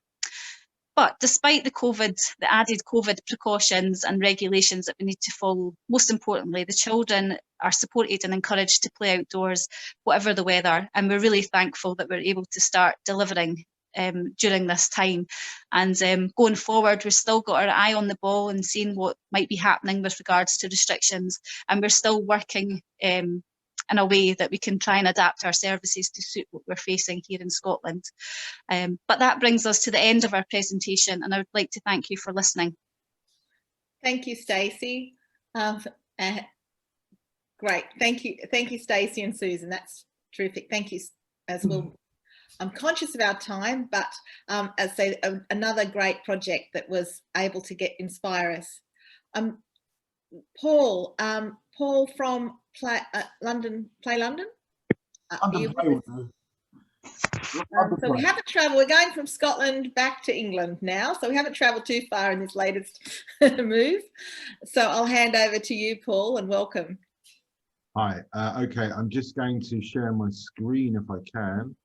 But despite the added COVID precautions and regulations that we need to follow, most importantly, the children are supported and encouraged to play outdoors, whatever the weather. And we're really thankful that we're able to start delivering during this time. And going forward, we've still got our eye on the ball and seeing what might be happening with regards to restrictions, and we're still working in a way that we can try and adapt our services to suit what we're facing here in Scotland. But that brings us to the end of our presentation, and I would like to thank you for listening. Thank you, Stacey. Great, thank you, Stacey and Susan. That's terrific. Thank you as well. I'm conscious of our time, but as I say, another great project that was able to inspire us. Paul from Play London. So we haven't travelled. We're going from Scotland back to England now, so we haven't travelled too far in this latest move. So I'll hand over to you, Paul, and welcome. Hi. Okay, I'm just going to share my screen if I can.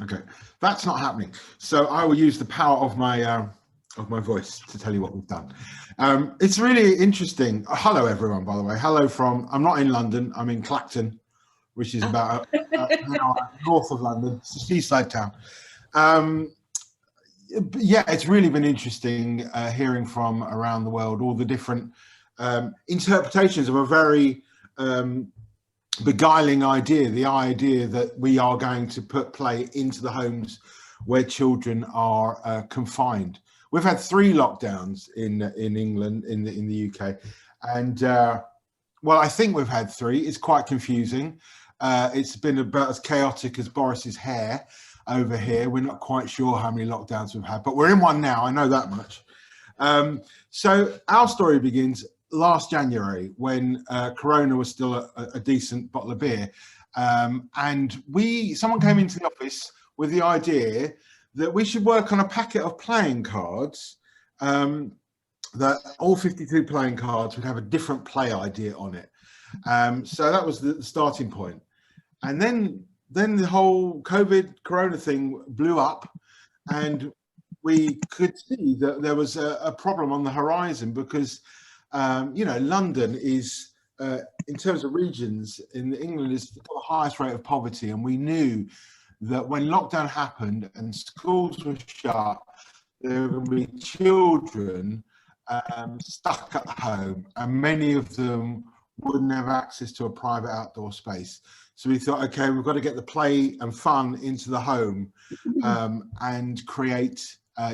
Okay, that's not happening. So I will use the power of my voice to tell you what we've done. It's really interesting. Hello, everyone, by the way. Hello from, I'm not in London, I'm in Clacton, which is about an hour north of London. It's a seaside town. Yeah, it's really been interesting hearing from around the world all the different interpretations of a very beguiling idea, the idea that we are going to put play into the homes where children are confined. We've had 3 lockdowns in England, in the UK, and well, I think we've had 3. It's quite confusing. It's been about as chaotic as Boris's hair over here. We're not quite sure how many lockdowns we've had, but we're in one now, I know that much. So our story begins last January when Corona was still a decent bottle of beer, and someone came into the office with the idea that we should work on a packet of playing cards, that all 52 playing cards would have a different play idea on it. So that was the starting point. And then the whole Corona thing blew up, and we could see that there was a problem on the horizon because, you know, London is, in terms of regions in England, is the highest rate of poverty. And we knew that when lockdown happened and schools were shut, there were going to be children stuck at home, and many of them wouldn't have access to a private outdoor space. So we thought, okay, we've got to get the play and fun into the home, and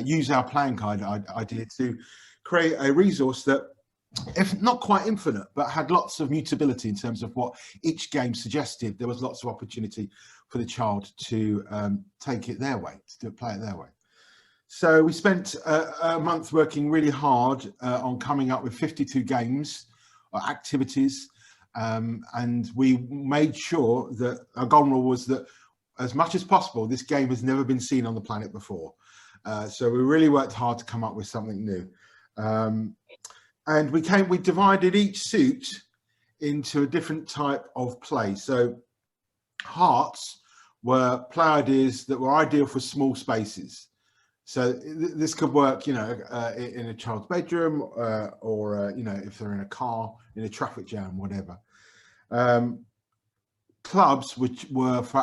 use our playing card idea to create a resource that, if not quite infinite, but had lots of mutability in terms of what each game suggested. There was lots of opportunity for the child to take it their way, to play it their way. So we spent a month working really hard on coming up with 52 games or activities, and we made sure that our golden rule was that, as much as possible, this game has never been seen on the planet before. So we really worked hard to come up with something new. And we divided each suit into a different type of play. So hearts were play ideas that were ideal for small spaces. So this could work, you know, in a child's bedroom, or you know, if they're in a car, in a traffic jam, whatever. Clubs, which were for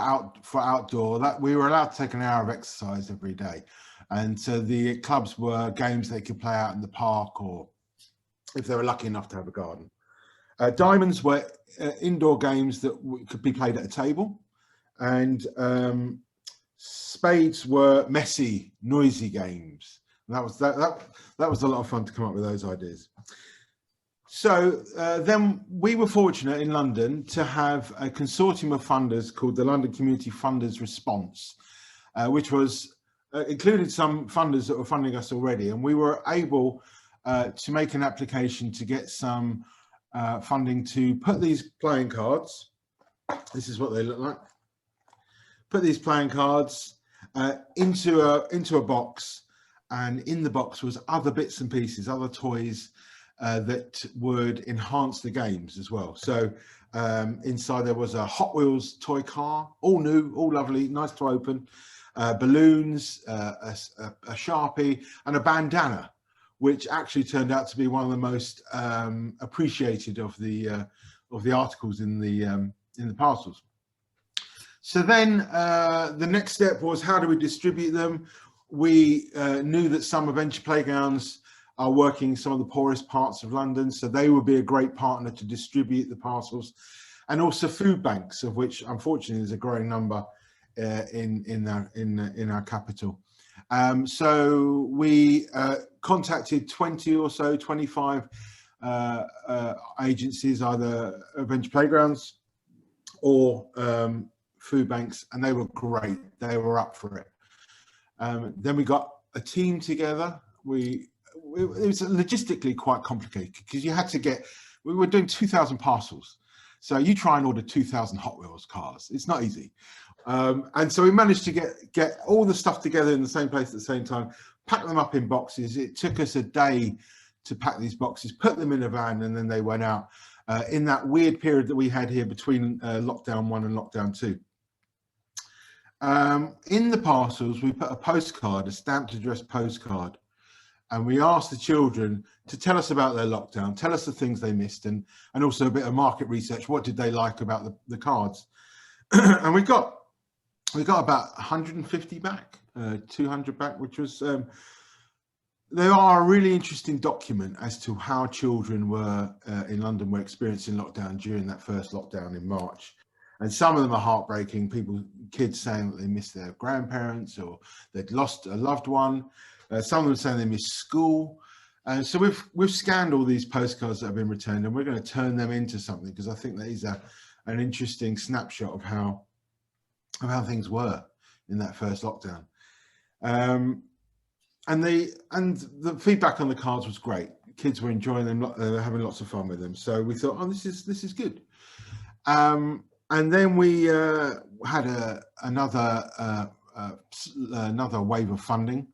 outdoor, that we were allowed to take an hour of exercise every day, and so the clubs were games they could play out in the park, or if they were lucky enough to have a garden. Diamonds were indoor games that could be played at a table, and spades were messy, noisy games. And that was a lot of fun to come up with those ideas. So then we were fortunate in London to have a consortium of funders called the London Community Funders Response, which was included some funders that were funding us already, and we were able to make an application to get some funding to put these playing cards, this is what they look like, put these playing cards into a box, and in the box was other bits and pieces, other toys that would enhance the games as well. So inside there was a Hot Wheels toy car, all new, all lovely, nice to open, balloons, a Sharpie, and a bandana, which actually turned out to be one of the most appreciated of the articles in the parcels. So then the next step was, how do we distribute them? We knew that some adventure playgrounds are working in some of the poorest parts of London, so they would be a great partner to distribute the parcels, and also food banks, of which unfortunately there's a growing number in our capital. So we contacted 20 or so, 25 agencies, either adventure playgrounds or food banks, and they were great. They were up for it. Then we got a team together. It was logistically quite complicated because you had to we were doing 2,000 parcels. So you try and order 2,000 Hot Wheels cars. It's not easy. And so we managed to get all the stuff together in the same place at the same time, pack them up in boxes. It took us a day to pack these boxes, put them in a van, and then they went out in that weird period that we had here between lockdown 1 and lockdown 2. In the parcels, we put a postcard, a stamped address postcard, and we asked the children to tell us about their lockdown, tell us the things they missed, and also a bit of market research. What did they like about the cards? And we got about 150 back, 200 back, which was they are a really interesting document as to how children were in London were experiencing lockdown during that first lockdown in March. And some of them are heartbreaking. Kids saying that they missed their grandparents or they'd lost a loved one. Some of them saying they missed school. And so we've scanned all these postcards that have been returned, and we're going to turn them into something, because I think that is an interesting snapshot of how things were in that first lockdown. And the feedback on the cards was great. Kids were enjoying them, having lots of fun with them. So we thought, oh, this is good. And then we had another wave of funding,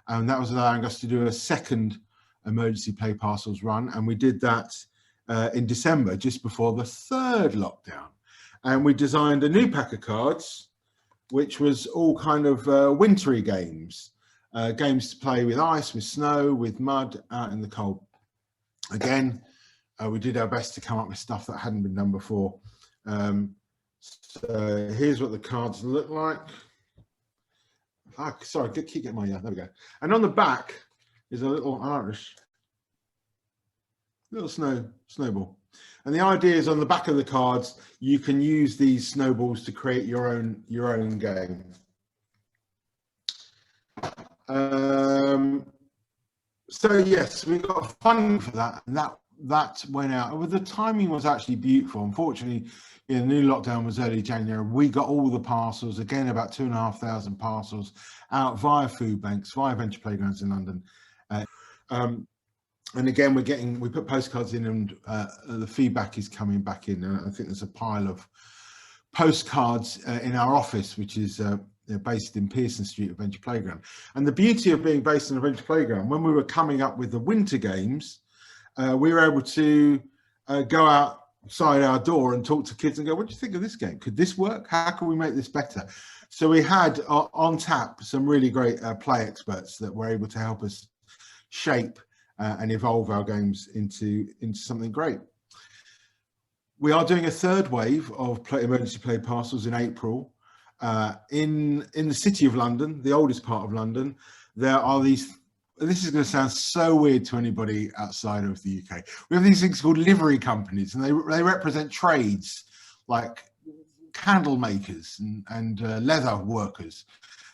and that was allowing us to do a second emergency play parcels run. And we did that in December, just before the third lockdown. And we designed a new pack of cards, which was all kind of wintry games, games to play with ice, with snow, with mud, out in the cold. Again, we did our best to come up with stuff that hadn't been done before. So here's what the cards look like. Sorry, keep getting my, there we go. And on the back is a little Irish, little snowball. And the idea is, on the back of the cards, you can use these snowballs to create your own game. So yes, we got funding for that, and that went out. The timing was actually beautiful. Unfortunately, the new lockdown was early January. We got all the parcels, again about 2,500 parcels, out via food banks, via venture playgrounds in London. And again, we put postcards in, and the feedback is coming back in. And I think there's a pile of postcards in our office, which is based in Pearson Street Adventure Playground. And the beauty of being based in Adventure Playground, when we were coming up with the winter games, we were able to go outside our door and talk to kids and go, what do you think of this game? Could this work? How can we make this better? So we had on tap some really great play experts that were able to help us shape and evolve our games into something great. We are doing a third wave of emergency play parcels in April. In the city of London, the oldest part of London, there are these, this is going to sound so weird to anybody outside of the UK. We have these things called livery companies, and they represent trades like candle makers and leather workers.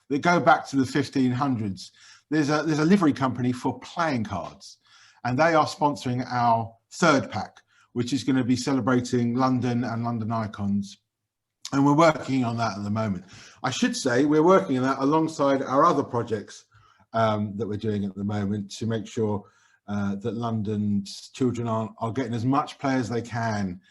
They go back to the 1500s. There's a livery company for playing cards, and they are sponsoring our third pack, which is going to be celebrating London and London icons. And we're working on that at the moment. I should say we're working on that alongside our other projects that we're doing at the moment, to make sure that London's children are getting as much play as they can,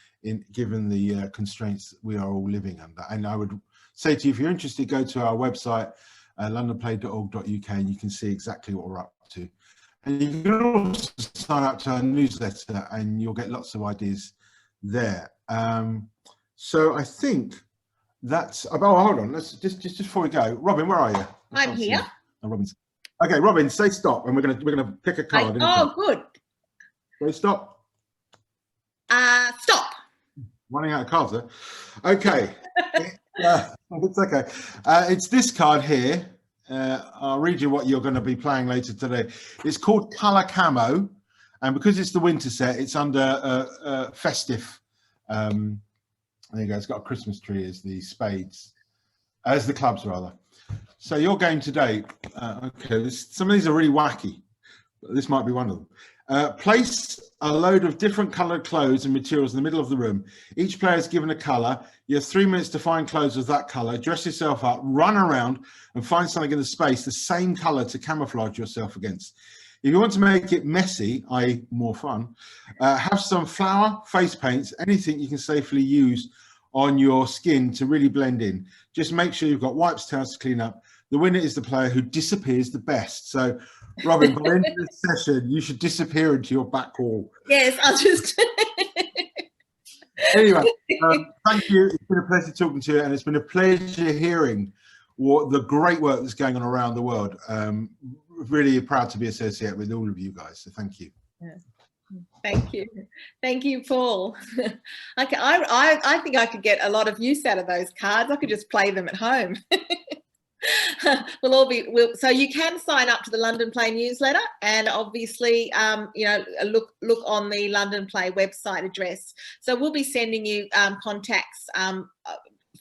given the constraints that we are all living under. And I would say to you, if you're interested, go to our website, londonplay.org.uk, and you can see exactly what we're up to. And you can also sign up to our newsletter, and you'll get lots of ideas there. So I think that's, oh, hold on, let's just before we go, Robin, where are you? I'm here. Oh, Robin's. Okay, Robin, say stop, and we're gonna pick a card. Oh, good. Say stop. Stop. Running out of cards there. Okay. It's okay. It's this card here. I'll read you what you're going to be playing later today. It's called Color Camo, and because it's the winter set, it's under festive. There you go. It's got a Christmas tree as the spades, as the clubs rather. So your game today. Okay, some of these are really wacky, but this might be one of them. Place a load of different coloured clothes and materials in the middle of the room. Each player is given a colour. You have 3 minutes to find clothes of that colour. Dress yourself up, run around and find something in the space the same colour to camouflage yourself against. If you want to make it messy, i.e. more fun, have some flour, face paints, anything you can safely use on your skin to really blend in. Just make sure you've got wipes, towels to clean up. The winner is the player who disappears the best. So, Robin, by the end of this session, you should disappear into your back wall. Yes, I'll just... Anyway, thank you. It's been a pleasure talking to you, and it's been a pleasure hearing what the great work that's going on around the world. Really proud to be associated with all of you guys, so thank you. Yeah. Thank you, Paul. Okay, I think I could get a lot of use out of those cards. I could just play them at home. So you can sign up to the London Play newsletter, and obviously you know, look on the London Play website address. So we'll be sending you contacts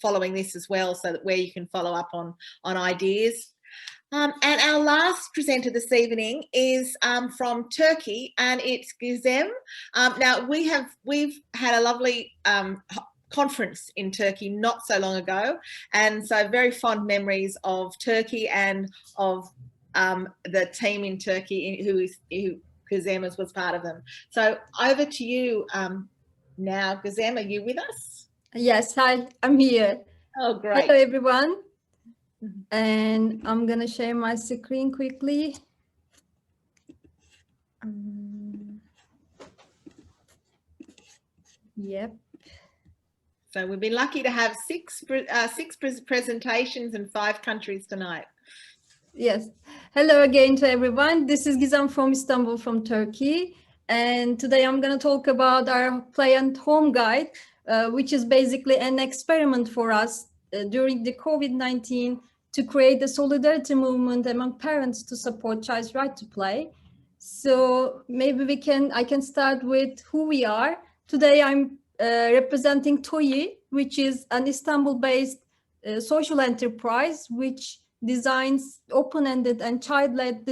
following this as well, so that where you can follow up on ideas. And our last presenter this evening is from Turkey, and it's Gizem. Now we've had a lovely conference in Turkey not so long ago, and so very fond memories of Turkey and of the team in Turkey who Gizem was part of them. So over to you now, Gizem. Are you with us? Yes, hi, I'm here. Oh, great. Hello, everyone. And I'm gonna share my screen quickly. Yep. So we've been lucky to have six presentations in 5 countries tonight. Yes. Hello again to everyone. This is Gizem from Istanbul, from Turkey. And today I'm going to talk about our Play at Home guide, which is basically an experiment for us during the COVID-19 to create a solidarity movement among parents to support child's right to play. So maybe I can start with who we are. Today I'm representing TOYI, which is an Istanbul-based social enterprise which designs open-ended and child-led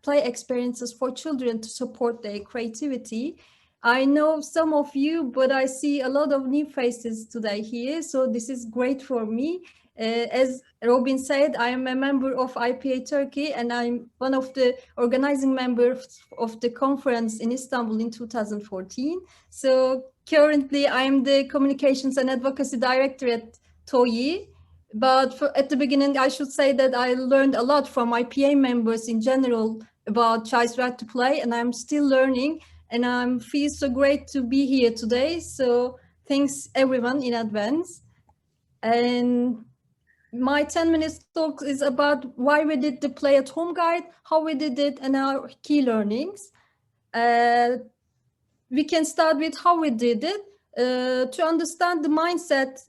play experiences for children to support their creativity. I know some of you, but I see a lot of new faces today here, so this is great for me. As Robin said, I am a member of IPA Turkey, and I'm one of the organizing members of the conference in Istanbul in 2014. So currently, I am the Communications and Advocacy Director at TOYI. But at the beginning, I should say that I learned a lot from IPA members in general about child's right to play, and I'm still learning. And I feel so great to be here today. So thanks everyone in advance. And my 10 minutes talk is about why we did the Play at Home guide, how we did it, and our key learnings. We can start with how we did it. To understand the mindset,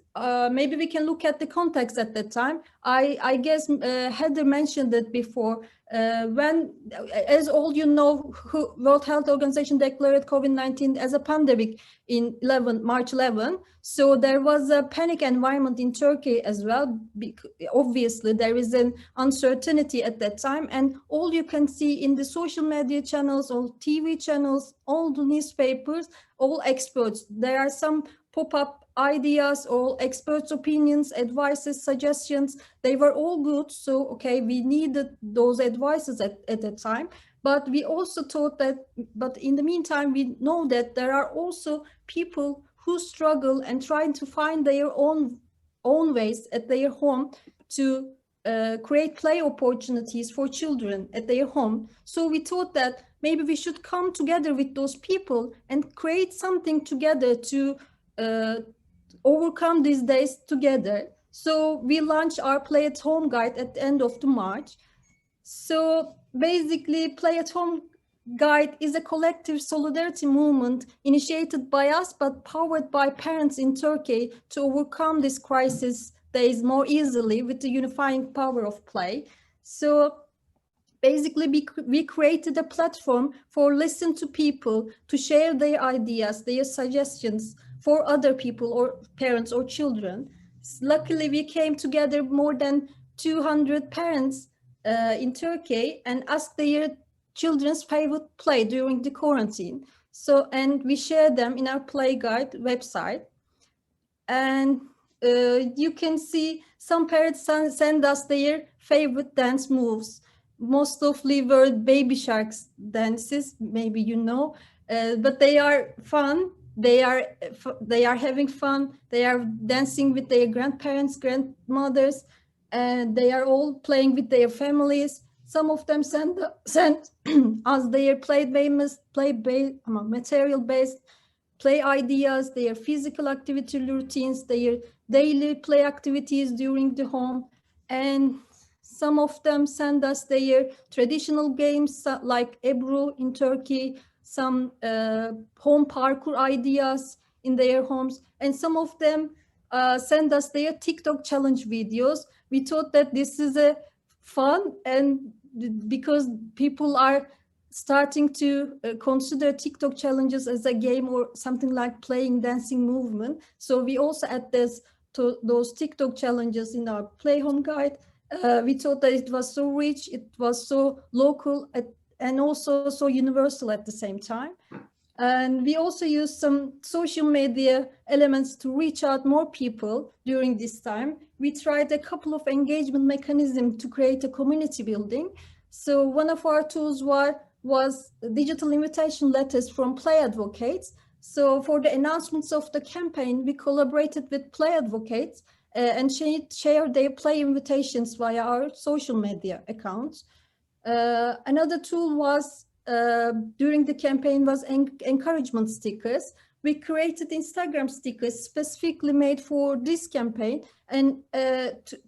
maybe we can look at the context at that time. I guess Heather mentioned it before. When, as all you know, World Health Organization declared COVID-19 as a pandemic in March 11. So there was a panic environment in Turkey as well. Obviously, there is an uncertainty at that time. And all you can see in the social media channels, all TV channels, all the newspapers, all experts. There are some pop-up ideas, all experts' opinions, advices, suggestions. They were all good. So, okay, we needed those advices at that time. But we also thought that, but in the meantime, we know that there are also people who struggle and trying to find their own ways at their home to create play opportunities for children at their home. So we thought that maybe we should come together with those people and create something together to overcome these days together. So we launched our Play at Home guide at the end of March. So basically, Play at Home Guide is a collective solidarity movement initiated by us, but powered by parents in Turkey to overcome this crisis days more easily with the unifying power of play. So basically, we created a platform for listen to people to share their ideas, their suggestions for other people or parents or children. Luckily, we came together more than 200 parents in Turkey and asked their children's favorite play during the quarantine. So, and we share them in our Play Guide website. And you can see some parents send us their favorite dance moves. Mostly were baby sharks dances, maybe you know, but they are fun. They are having fun. They are dancing with their grandparents, grandmothers, and they are all playing with their families. Some of them send us their material-based play ideas, their physical activity routines, their daily play activities during the home, and some of them send us their traditional games like Ebru in Turkey, some home parkour ideas in their homes, and some of them send us their TikTok challenge videos. We thought that this is a fun, and because people are starting to consider TikTok challenges as a game or something like playing dancing movement. So we also add those TikTok challenges in our Play Home Guide. We thought that it was so rich, it was so local, and also so universal at the same time. And we also used some social media elements to reach out more people during this time. We tried a couple of engagement mechanisms to create a community building. So one of our tools was digital invitation letters from play advocates. So for the announcements of the campaign, we collaborated with play advocates and shared their play invitations via our social media accounts. Another tool was during the campaign was encouragement stickers. We created Instagram stickers specifically made for this campaign and to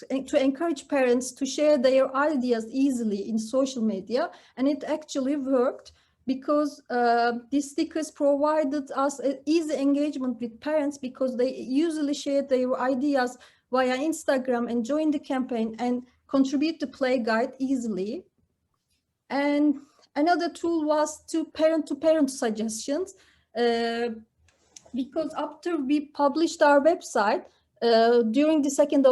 encourage parents to share their ideas easily in social media. And it actually worked because these stickers provided us an easy engagement with parents because they usually share their ideas via Instagram and join the campaign and contribute to Play Guide easily. And another tool was parent-to-parent suggestions. Because after we published our website, during the second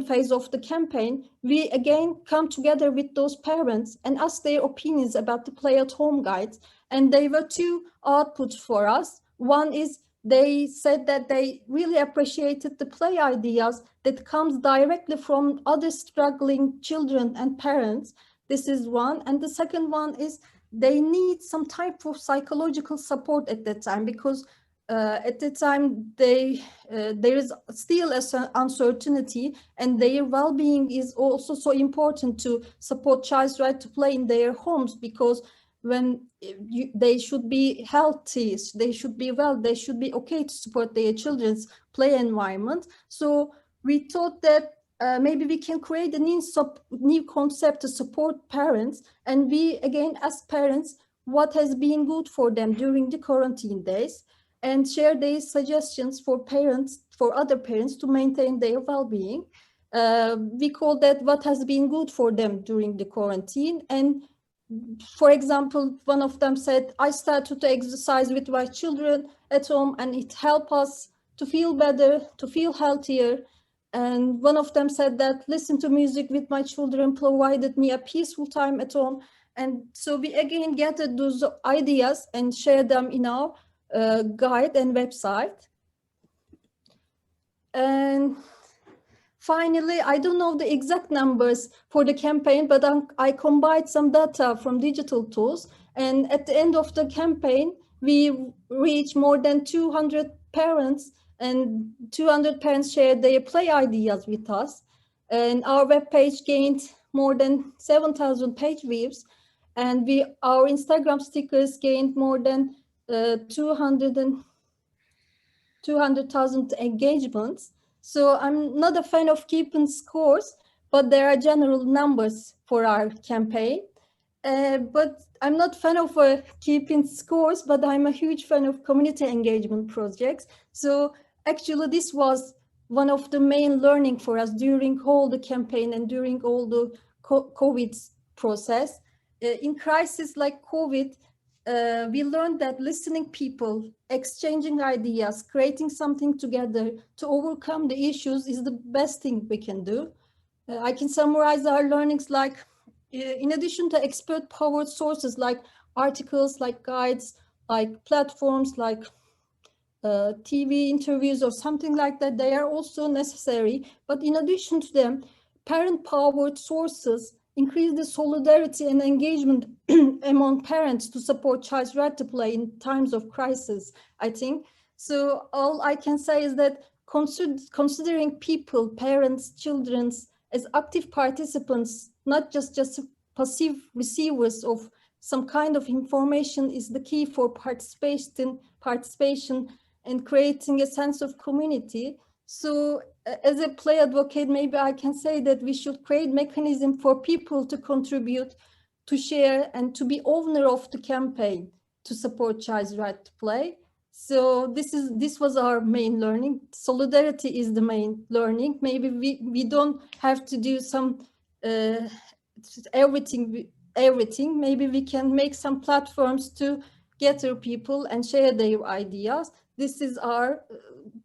phase of the campaign, we again come together with those parents and ask their opinions about the Play at Home guides. And there were two outputs for us. One is they said that they really appreciated the play ideas that comes directly from other struggling children and parents. This is one. And the second one is they need some type of psychological support at that time because at the time there is still an uncertainty and their well-being is also so important to support child's right to play in their homes because when they should be healthy, they should be well, they should be okay to support their children's play environment. So we thought that maybe we can create a new concept to support parents, and we again ask parents what has been good for them during the quarantine days and share their suggestions for other parents to maintain their well-being. We call that what has been good for them during the quarantine. And for example, one of them said, I started to exercise with my children at home and it helped us to feel better, to feel healthier. And one of them said that listen to music with my children provided me a peaceful time at home. And so we again gathered those ideas and shared them in our guide and website. And finally, I don't know the exact numbers for the campaign, but I combined some data from digital tools. And at the end of the campaign, we reached more than 200 parents, and 200 parents shared their play ideas with us. And our webpage gained more than 7,000 page views. And our Instagram stickers gained more than 200,000 engagements. So I'm not a fan of keeping scores, but there are general numbers for our campaign. But I'm not fan of keeping scores, but I'm a huge fan of community engagement projects. So actually this was one of the main learning for us during all the campaign and during all the COVID process. In crisis like COVID, we learned that listening people, exchanging ideas, creating something together to overcome the issues is the best thing we can do. I can summarize our learnings like, in addition to expert-powered sources like articles, like guides, like platforms, like TV interviews or something like that, they are also necessary. But in addition to them, parent-powered sources increase the solidarity and engagement among parents to support child's right to play in times of crisis, I think. So all I can say is that considering people, parents, children as active participants, not just passive receivers of some kind of information, is the key for participation and creating a sense of community. So as a play advocate, maybe I can say that we should create mechanism for people to contribute, to share, and to be owner of the campaign to support child's right to play. So this was our main learning. Solidarity is the main learning. Maybe we don't have to do some everything. Maybe we can make some platforms to gather people and share their ideas. This is our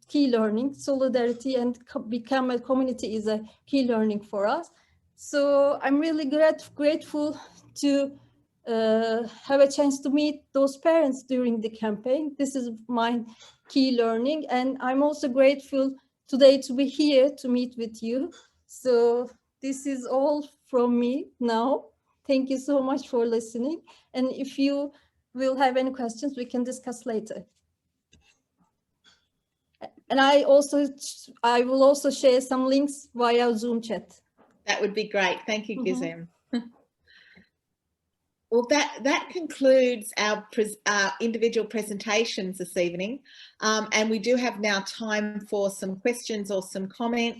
key learning. Solidarity and become a community is a key learning for us. So I'm really grateful to have a chance to meet those parents during the campaign. This is my key learning. And I'm also grateful today to be here to meet with you. So this is all from me now. Thank you so much for listening. And if you will have any questions, we can discuss later. And I will also share some links via Zoom chat. That would be great. Thank you, Gizem. Well, that concludes our individual presentations this evening. And we do have now time for some questions or some comment.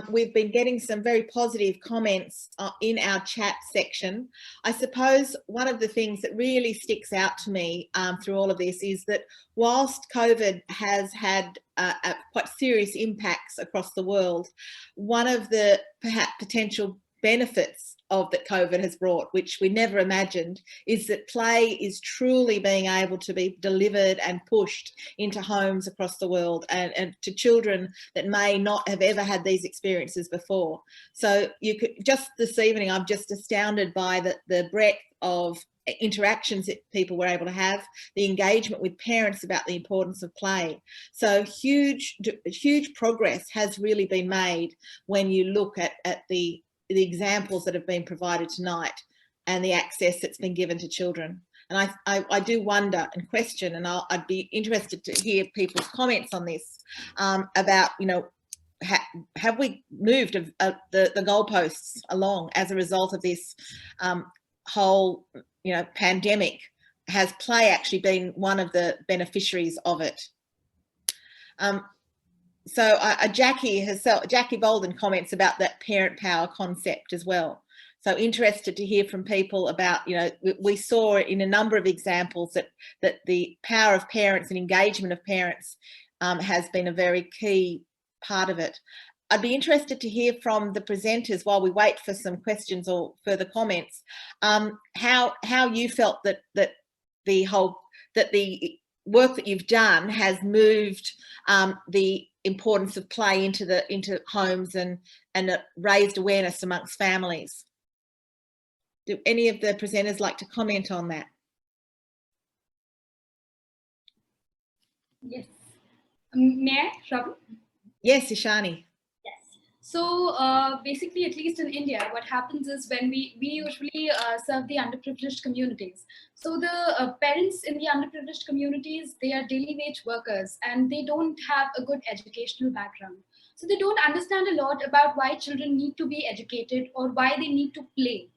We've been getting some very positive comments in our chat section. I suppose one of the things that really sticks out to me through all of this is that whilst COVID has had quite serious impacts across the world, one of the perhaps potential benefits that COVID has brought, which we never imagined, is that play is truly being able to be delivered and pushed into homes across the world and to children that may not have ever had these experiences before. So you could just this evening, I'm just astounded by the breadth of interactions that people were able to have, the engagement with parents about the importance of play. So huge progress has really been made when you look at the examples that have been provided tonight and the access that's been given to children. And I do wonder and question, and I'd be interested to hear people's comments on this about, you know, have we moved the goalposts along as a result of this whole, you know, pandemic? Has play actually been one of the beneficiaries of it? So Jackie Bolden comments about that parent power concept as well. So interested to hear from people about, you know, we saw in a number of examples that the power of parents and engagement of parents has been a very key part of it. I'd be interested to hear from the presenters while we wait for some questions or further comments, how you felt that the work that you've done has moved the importance of play into homes and raised awareness amongst families. Do any of the presenters like to comment on that? Yes. May I, Robin? Yes, Ishani. Yes. So basically, at least in India, what happens is when we usually serve the underprivileged communities. So the parents in the underprivileged communities, they are daily wage workers and they don't have a good educational background. So they don't understand a lot about why children need to be educated or why they need to play.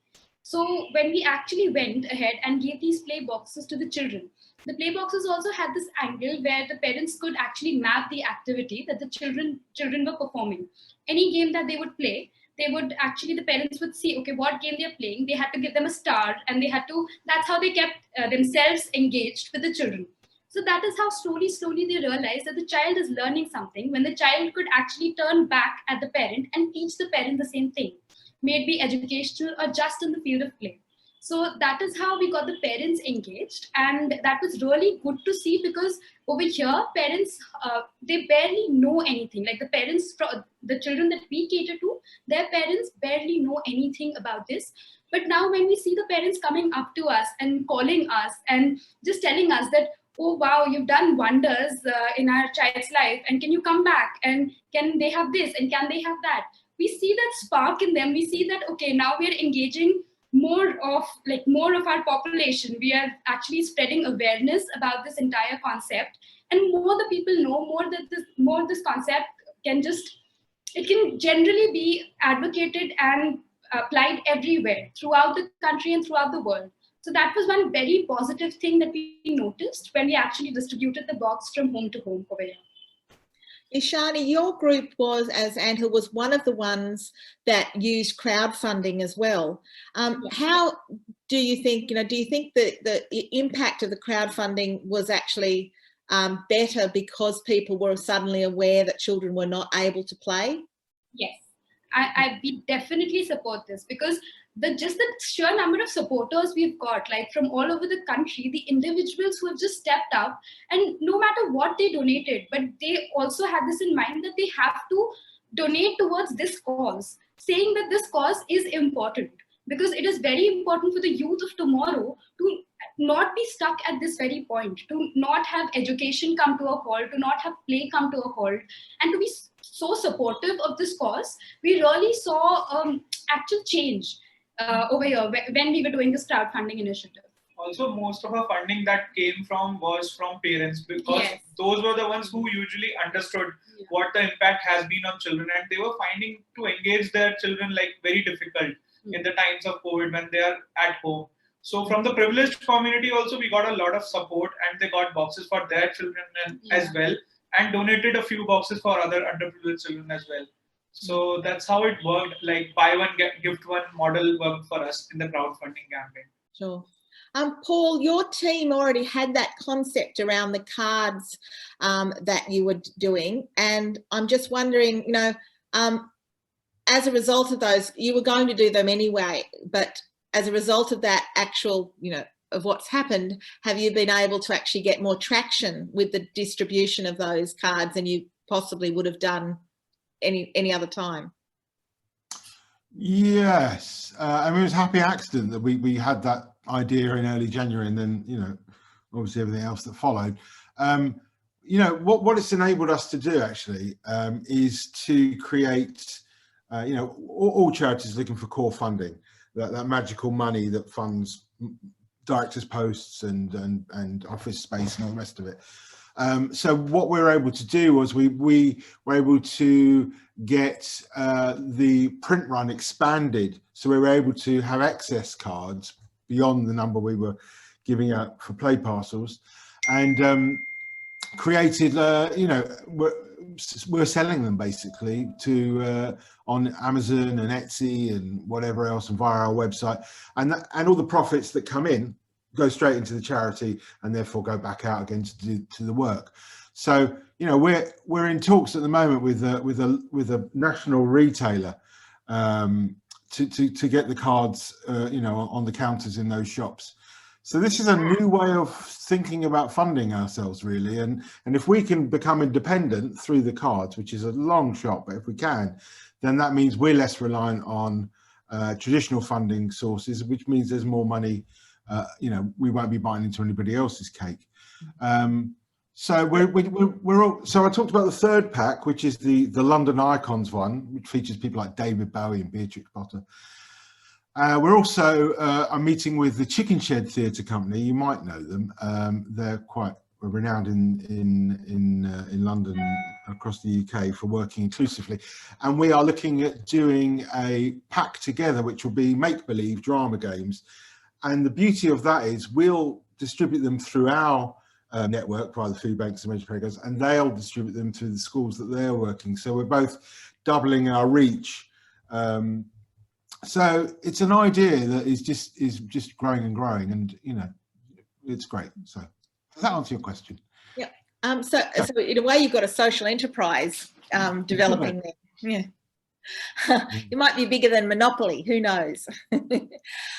So when we actually went ahead and gave these play boxes to the children, the play boxes also had this angle where the parents could actually map the activity that the children were performing. Any game that they would play, the parents would see, okay, what game they're playing. They had to give them a star, and that's how they kept themselves engaged with the children. So that is how slowly they realized that the child is learning something when the child could actually turn back at the parent and teach the parent the same thing, may it be educational or just in the field of play. So that is how we got the parents engaged, and that was really good to see, because over here parents, they barely know anything. Like the children that we cater to, their parents barely know anything about this. But now when we see the parents coming up to us and calling us and just telling us that, oh wow, you've done wonders in our child's life, and can you come back, and can they have this, and can they have that, we see that spark in them. We see that, okay, now we are engaging more of our population. We are actually spreading awareness about this entire concept, and more the people know, more this concept can generally be advocated and applied everywhere throughout the country and throughout the world. So that was one very positive thing that we noticed when we actually distributed the box from home to home over here. Ishani, your group was, as Angela, was one of the ones that used crowdfunding as well. How do you think, do you think that the impact of the crowdfunding was actually better because people were suddenly aware that children were not able to play? Yes, we definitely support this, because the sheer number of supporters we've got, like from all over the country, the individuals who have just stepped up, and no matter what they donated, but they also had this in mind that they have to donate towards this cause, saying that this cause is important, because it is very important for the youth of tomorrow to not be stuck at this very point, to not have education come to a halt, to not have play come to a halt, and to be so supportive of this cause. We really saw actual change over here when we were doing this crowdfunding initiative. Also, most of our funding that came from was from parents, because those were the ones who usually understood what the impact has been on children, and they were finding to engage their children like very difficult in the times of COVID when they are at home. So from the privileged community also, we got a lot of support, and they got boxes for their children as well, and donated a few boxes for other underprivileged children as well. So that's how it worked. Like buy one, gift one model worked for us in the crowdfunding campaign. Sure. Paul, your team already had that concept around the cards that you were doing, and I'm just wondering, as a result of those, you were going to do them anyway, but as a result of that actual, of what's happened, have you been able to actually get more traction with the distribution of those cards than you possibly would have done any other time? Yes, I mean, it was a happy accident that we had that idea in early January, and then obviously everything else that followed. What it's enabled us to do actually is to create all charities looking for core funding, that magical money that funds directors' posts and office space and all the rest of it. So what we were able to do was we were able to get the print run expanded, so we were able to have excess cards beyond the number we were giving out for play parcels, and created we're selling them basically to on Amazon and Etsy and whatever else, and via our website, and all the profits that come in go straight into the charity and therefore go back out again to the work. So we're in talks at the moment with a national retailer to get the cards on the counters in those shops. So this is a new way of thinking about funding ourselves, really, and if we can become independent through the cards, which is a long shot, but if we can, then that means we're less reliant on traditional funding sources, which means there's more money. We won't be buying into anybody else's cake. So we're all, so I talked about the third pack, which is the London Icons one, which features people like David Bowie and Beatrix Potter. We're also I'm meeting with the Chicken Shed Theatre Company. You might know them. They're quite renowned in London and across the UK for working inclusively, and we are looking at doing a pack together, which will be make-believe drama games. And the beauty of that is we'll distribute them through our network via the food banks and major programs, and they'll distribute them to the schools that they're working. So we're both doubling our reach So it's an idea that is just growing and growing, and you know, it's great. So does that answer your question? Yeah. So in a way, you've got a social enterprise developing there. Yeah. You might be bigger than Monopoly, who knows?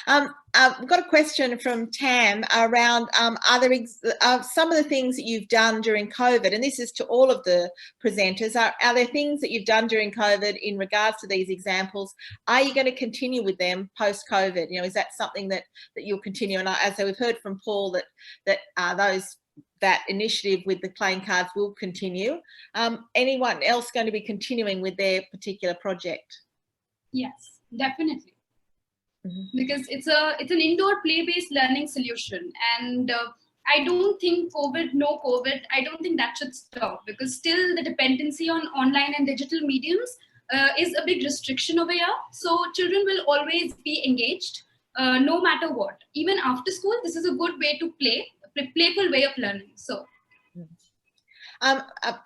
I've got a question from Tam around some of the things that you've done during COVID, and this is to all of the presenters. Are there things that you've done during COVID in regards to these examples? Are you going to continue with them post-COVID? You know, is that something that you'll continue? And as we've heard from Paul, that initiative with the playing cards will continue. Anyone else going to be continuing with their particular project? Yes, definitely. Because it's an indoor play-based learning solution, and I don't think no COVID, I don't think that should stop, because still the dependency on online and digital mediums is a big restriction over here. So children will always be engaged no matter what. Even after school, this is a good way to play, a playful way of learning. So,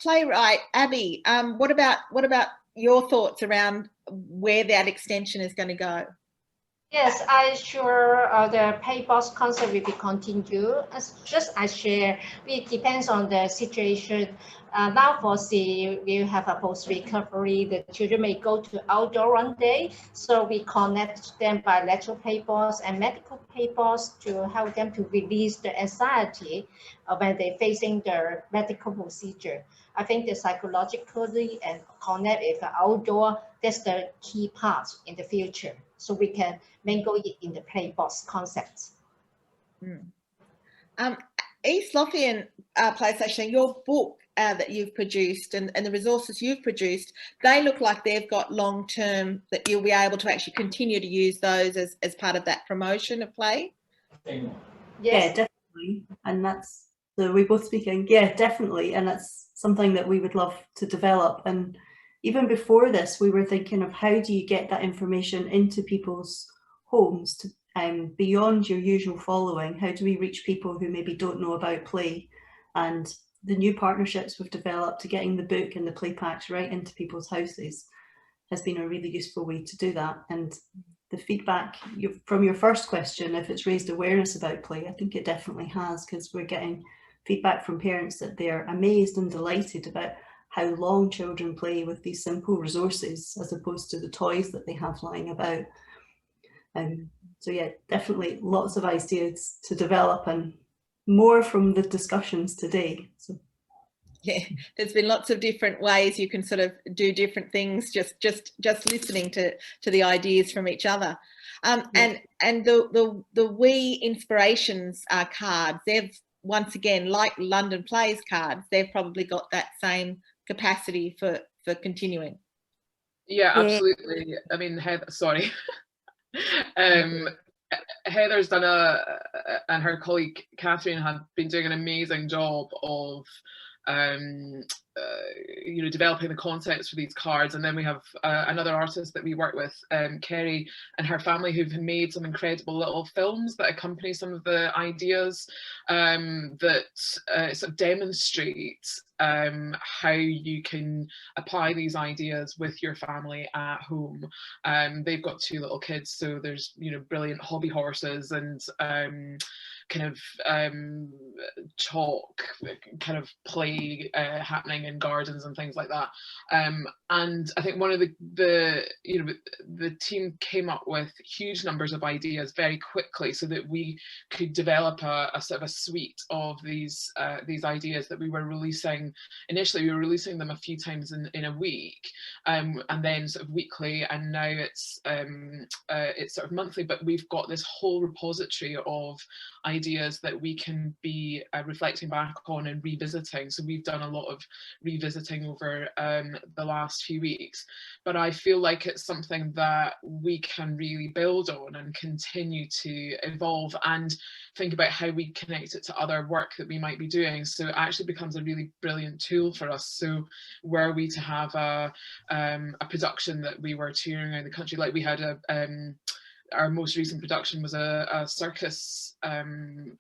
playwright Abby, what about your thoughts around where that extension is going to go? Yes, I sure the Playboss concept will be continued. Just I share, it depends on the situation. Now foresee we have a post-recovery. The children may go to outdoor one day, so we connect them by electro Playboss and medical Playboss to help them to release the anxiety when they're facing their medical procedure. I think the psychologically and connect with the outdoor, that's the key part in the future. So we can mingle it in the Playboss concepts. East Lothian PlayStation, your book that you've produced and the resources you've produced, they look like they've got long-term, that you'll be able to actually continue to use those as part of that promotion of play? Yes. Yeah, definitely. And that's, so we're both speaking, yeah, definitely. And that's something that we would love to develop. And even before this, we were thinking of how do you get that information into people's homes to, beyond your usual following? How do we reach people who maybe don't know about play? And the new partnerships we've developed to getting the book and the play packs right into people's houses has been a really useful way to do that. And the feedback from your first question, if it's raised awareness about play, I think it definitely has, because we're getting feedback from parents that they're amazed and delighted about how long children play with these simple resources as opposed to the toys that they have lying about. So yeah, definitely lots of ideas to develop, and more from the discussions today. So. Yeah, there's been lots of different ways you can sort of do different things, just listening to the ideas from each other. And the We Inspirations cards, they've, once again, like London Plays cards, they've probably got that same capacity for continuing. Yeah, absolutely. I mean, sorry. Heather's done and her colleague Catherine have been doing an amazing job of you know, developing the concepts for these cards. And then we have another artist that we work with, Kerry, and her family, who've made some incredible little films that accompany some of the ideas that sort of demonstrate how you can apply these ideas with your family at home. They've got 2 little kids, so there's, you know, brilliant hobby horses and kind of chalk kind of play happening in gardens and things like that. And I think one of the you know, the team came up with huge numbers of ideas very quickly, so that we could develop a sort of a suite of these ideas that we were releasing. Initially we were releasing them a few times in a week, and then sort of weekly, and now it's sort of monthly, but we've got this whole repository of ideas that we can be reflecting back on and revisiting. So we've done a lot of revisiting over the last few weeks, but I feel like it's something that we can really build on and continue to evolve and think about how we connect it to other work that we might be doing. So it actually becomes a really brilliant tool for us. So were we to have a production that we were touring around the country, like we had our most recent production was a circus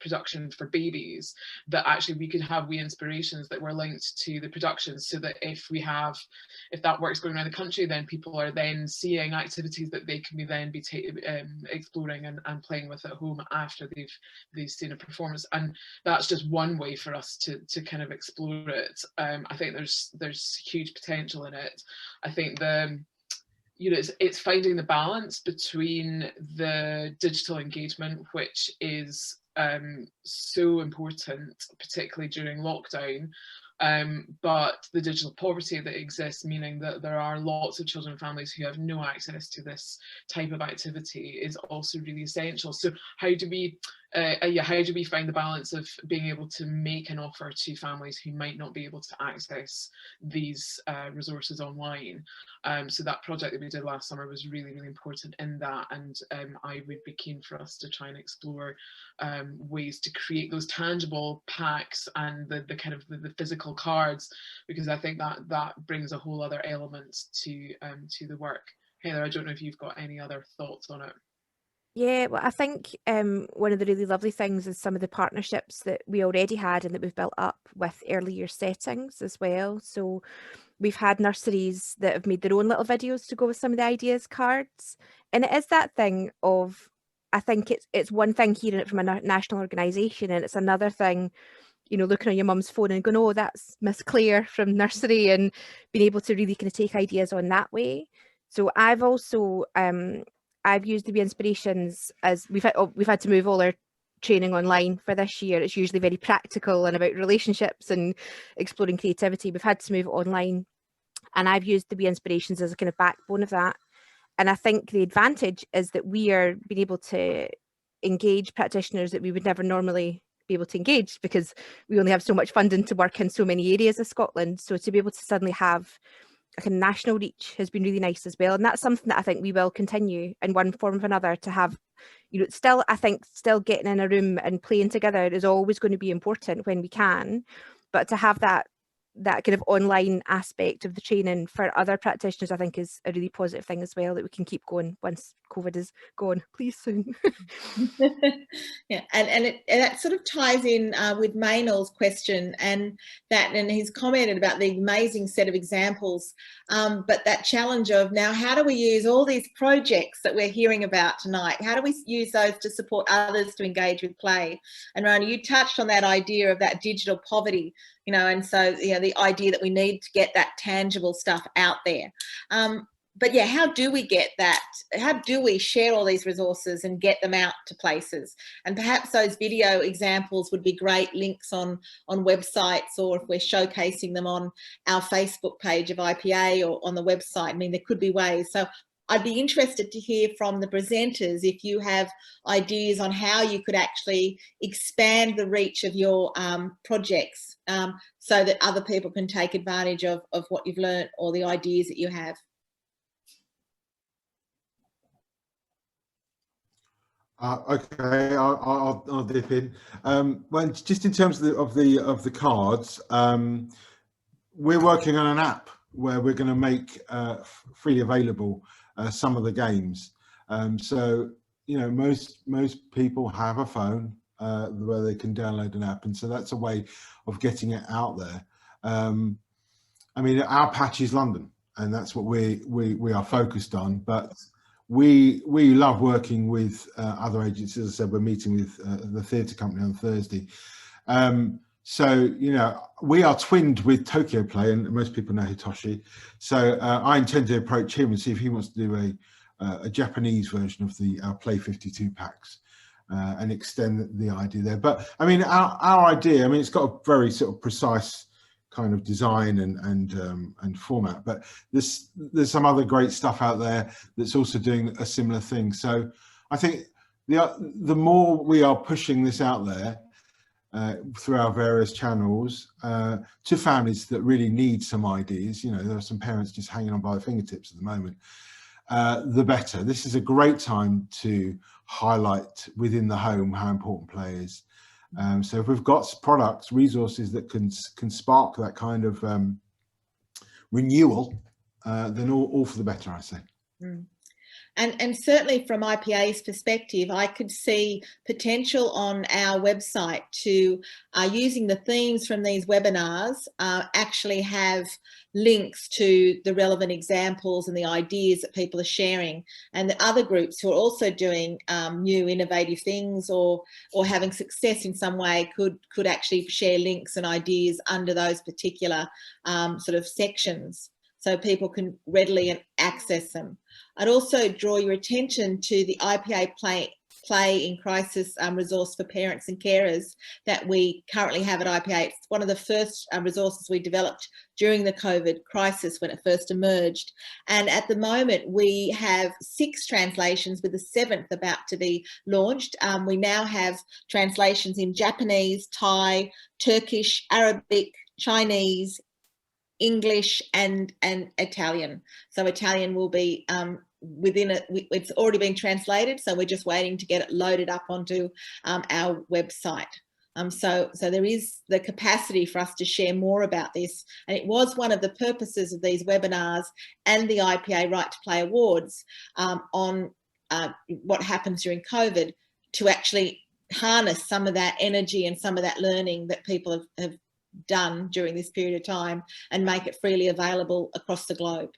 production for babies, that actually we could have wee inspirations that were linked to the productions, so that if that work's going around the country, then people are then seeing activities that they can be exploring and playing with at home after they've seen a performance. And that's just one way for us to kind of explore it. I think there's huge potential in it. I think it's finding the balance between the digital engagement, which is so important, particularly during lockdown, but the digital poverty that exists, meaning that there are lots of children and families who have no access to this type of activity, is also really essential. So how do we find the balance of being able to make an offer to families who might not be able to access these resources online? So that project that we did last summer was really, really important in that, and I would be keen for us to try and explore ways to create those tangible packs and the kind of the physical cards, because I think that brings a whole other element to the work. Heather, I don't know if you've got any other thoughts on it. Yeah, well, I think one of the really lovely things is some of the partnerships that we already had and that we've built up with early year settings as well. So we've had nurseries that have made their own little videos to go with some of the ideas cards. And it is that thing of, I think it's one thing hearing it from a national organisation, and it's another thing, looking on your mum's phone and going, oh, that's Miss Claire from nursery, and being able to really kind of take ideas on that way. So I've also, I've used the wee inspirations as we've had to move all our training online for this year. It's usually very practical and about relationships and exploring creativity. We've had to move it online, and I've used the wee inspirations as a kind of backbone of that. And I think the advantage is that we are being able to engage practitioners that we would never normally be able to engage, because we only have so much funding to work in so many areas of Scotland. So to be able to suddenly have a kind of national reach has been really nice as well. And that's something that I think we will continue in one form or another to have. Still, I think still getting in a room and playing together is always going to be important when we can, but to have that kind of online aspect of the training for other practitioners, I think, is a really positive thing as well, that we can keep going once COVID is gone, please soon. Yeah, and that sort of ties in with Maynell's question, and he's commented about the amazing set of examples, but that challenge of now, how do we use all these projects that we're hearing about tonight? How do we use those to support others to engage with play? And Rona, you touched on that idea of that digital poverty, and so the idea that we need to get that tangible stuff out there. But yeah, how do we get that? How do we share all these resources and get them out to places? And perhaps those video examples would be great links on websites, or if we're showcasing them on our Facebook page of IPA or on the website. I mean, there could be ways. So I'd be interested to hear from the presenters if you have ideas on how you could actually expand the reach of your projects so that other people can take advantage of what you've learned or the ideas that you have. Okay, I'll dip in. Well, just in terms of the cards, we're working on an app where we're going to make freely available some of the games. So most people have a phone where they can download an app, and so that's a way of getting it out there. I mean, our patch is London, and that's what we are focused on, but we love working with other agencies. As I said, we're meeting with the theatre company on Thursday. So, we are twinned with Tokyo Play, and most people know Hitoshi. So I intend to approach him and see if he wants to do a Japanese version of the Play 52 packs and extend the idea there. But I mean, our idea, it's got a very sort of precise kind of design and format, but there's some other great stuff out there that's also doing a similar thing. So I think the more we are pushing this out there through our various channels to families that really need some ideas, there are some parents just hanging on by the fingertips at the moment, the better. This is a great time to highlight within the home how important play is. So if we've got products, resources that can spark that kind of renewal, then all for the better, I say. And certainly from IPA's perspective, I could see potential on our website to, using the themes from these webinars, actually have links to the relevant examples and the ideas that people are sharing, and the other groups who are also doing new innovative things or having success in some way could actually share links and ideas under those particular sort of sections, so people can readily access them. I'd also draw your attention to the IPA Play in Crisis resource for parents and carers that we currently have at IPA. It's one of the first resources we developed during the COVID crisis when it first emerged. And at the moment, we have 6 translations, with the 7th about to be launched. We now have translations in Japanese, Thai, Turkish, Arabic, Chinese, English and Italian. So Italian will be it's already been translated, so we're just waiting to get it loaded up onto our website. So there is the capacity for us to share more about this, and it was one of the purposes of these webinars and the IPA Right to Play Awards on what happens during COVID, to actually harness some of that energy and some of that learning that people have done during this period of time and make it freely available across the globe.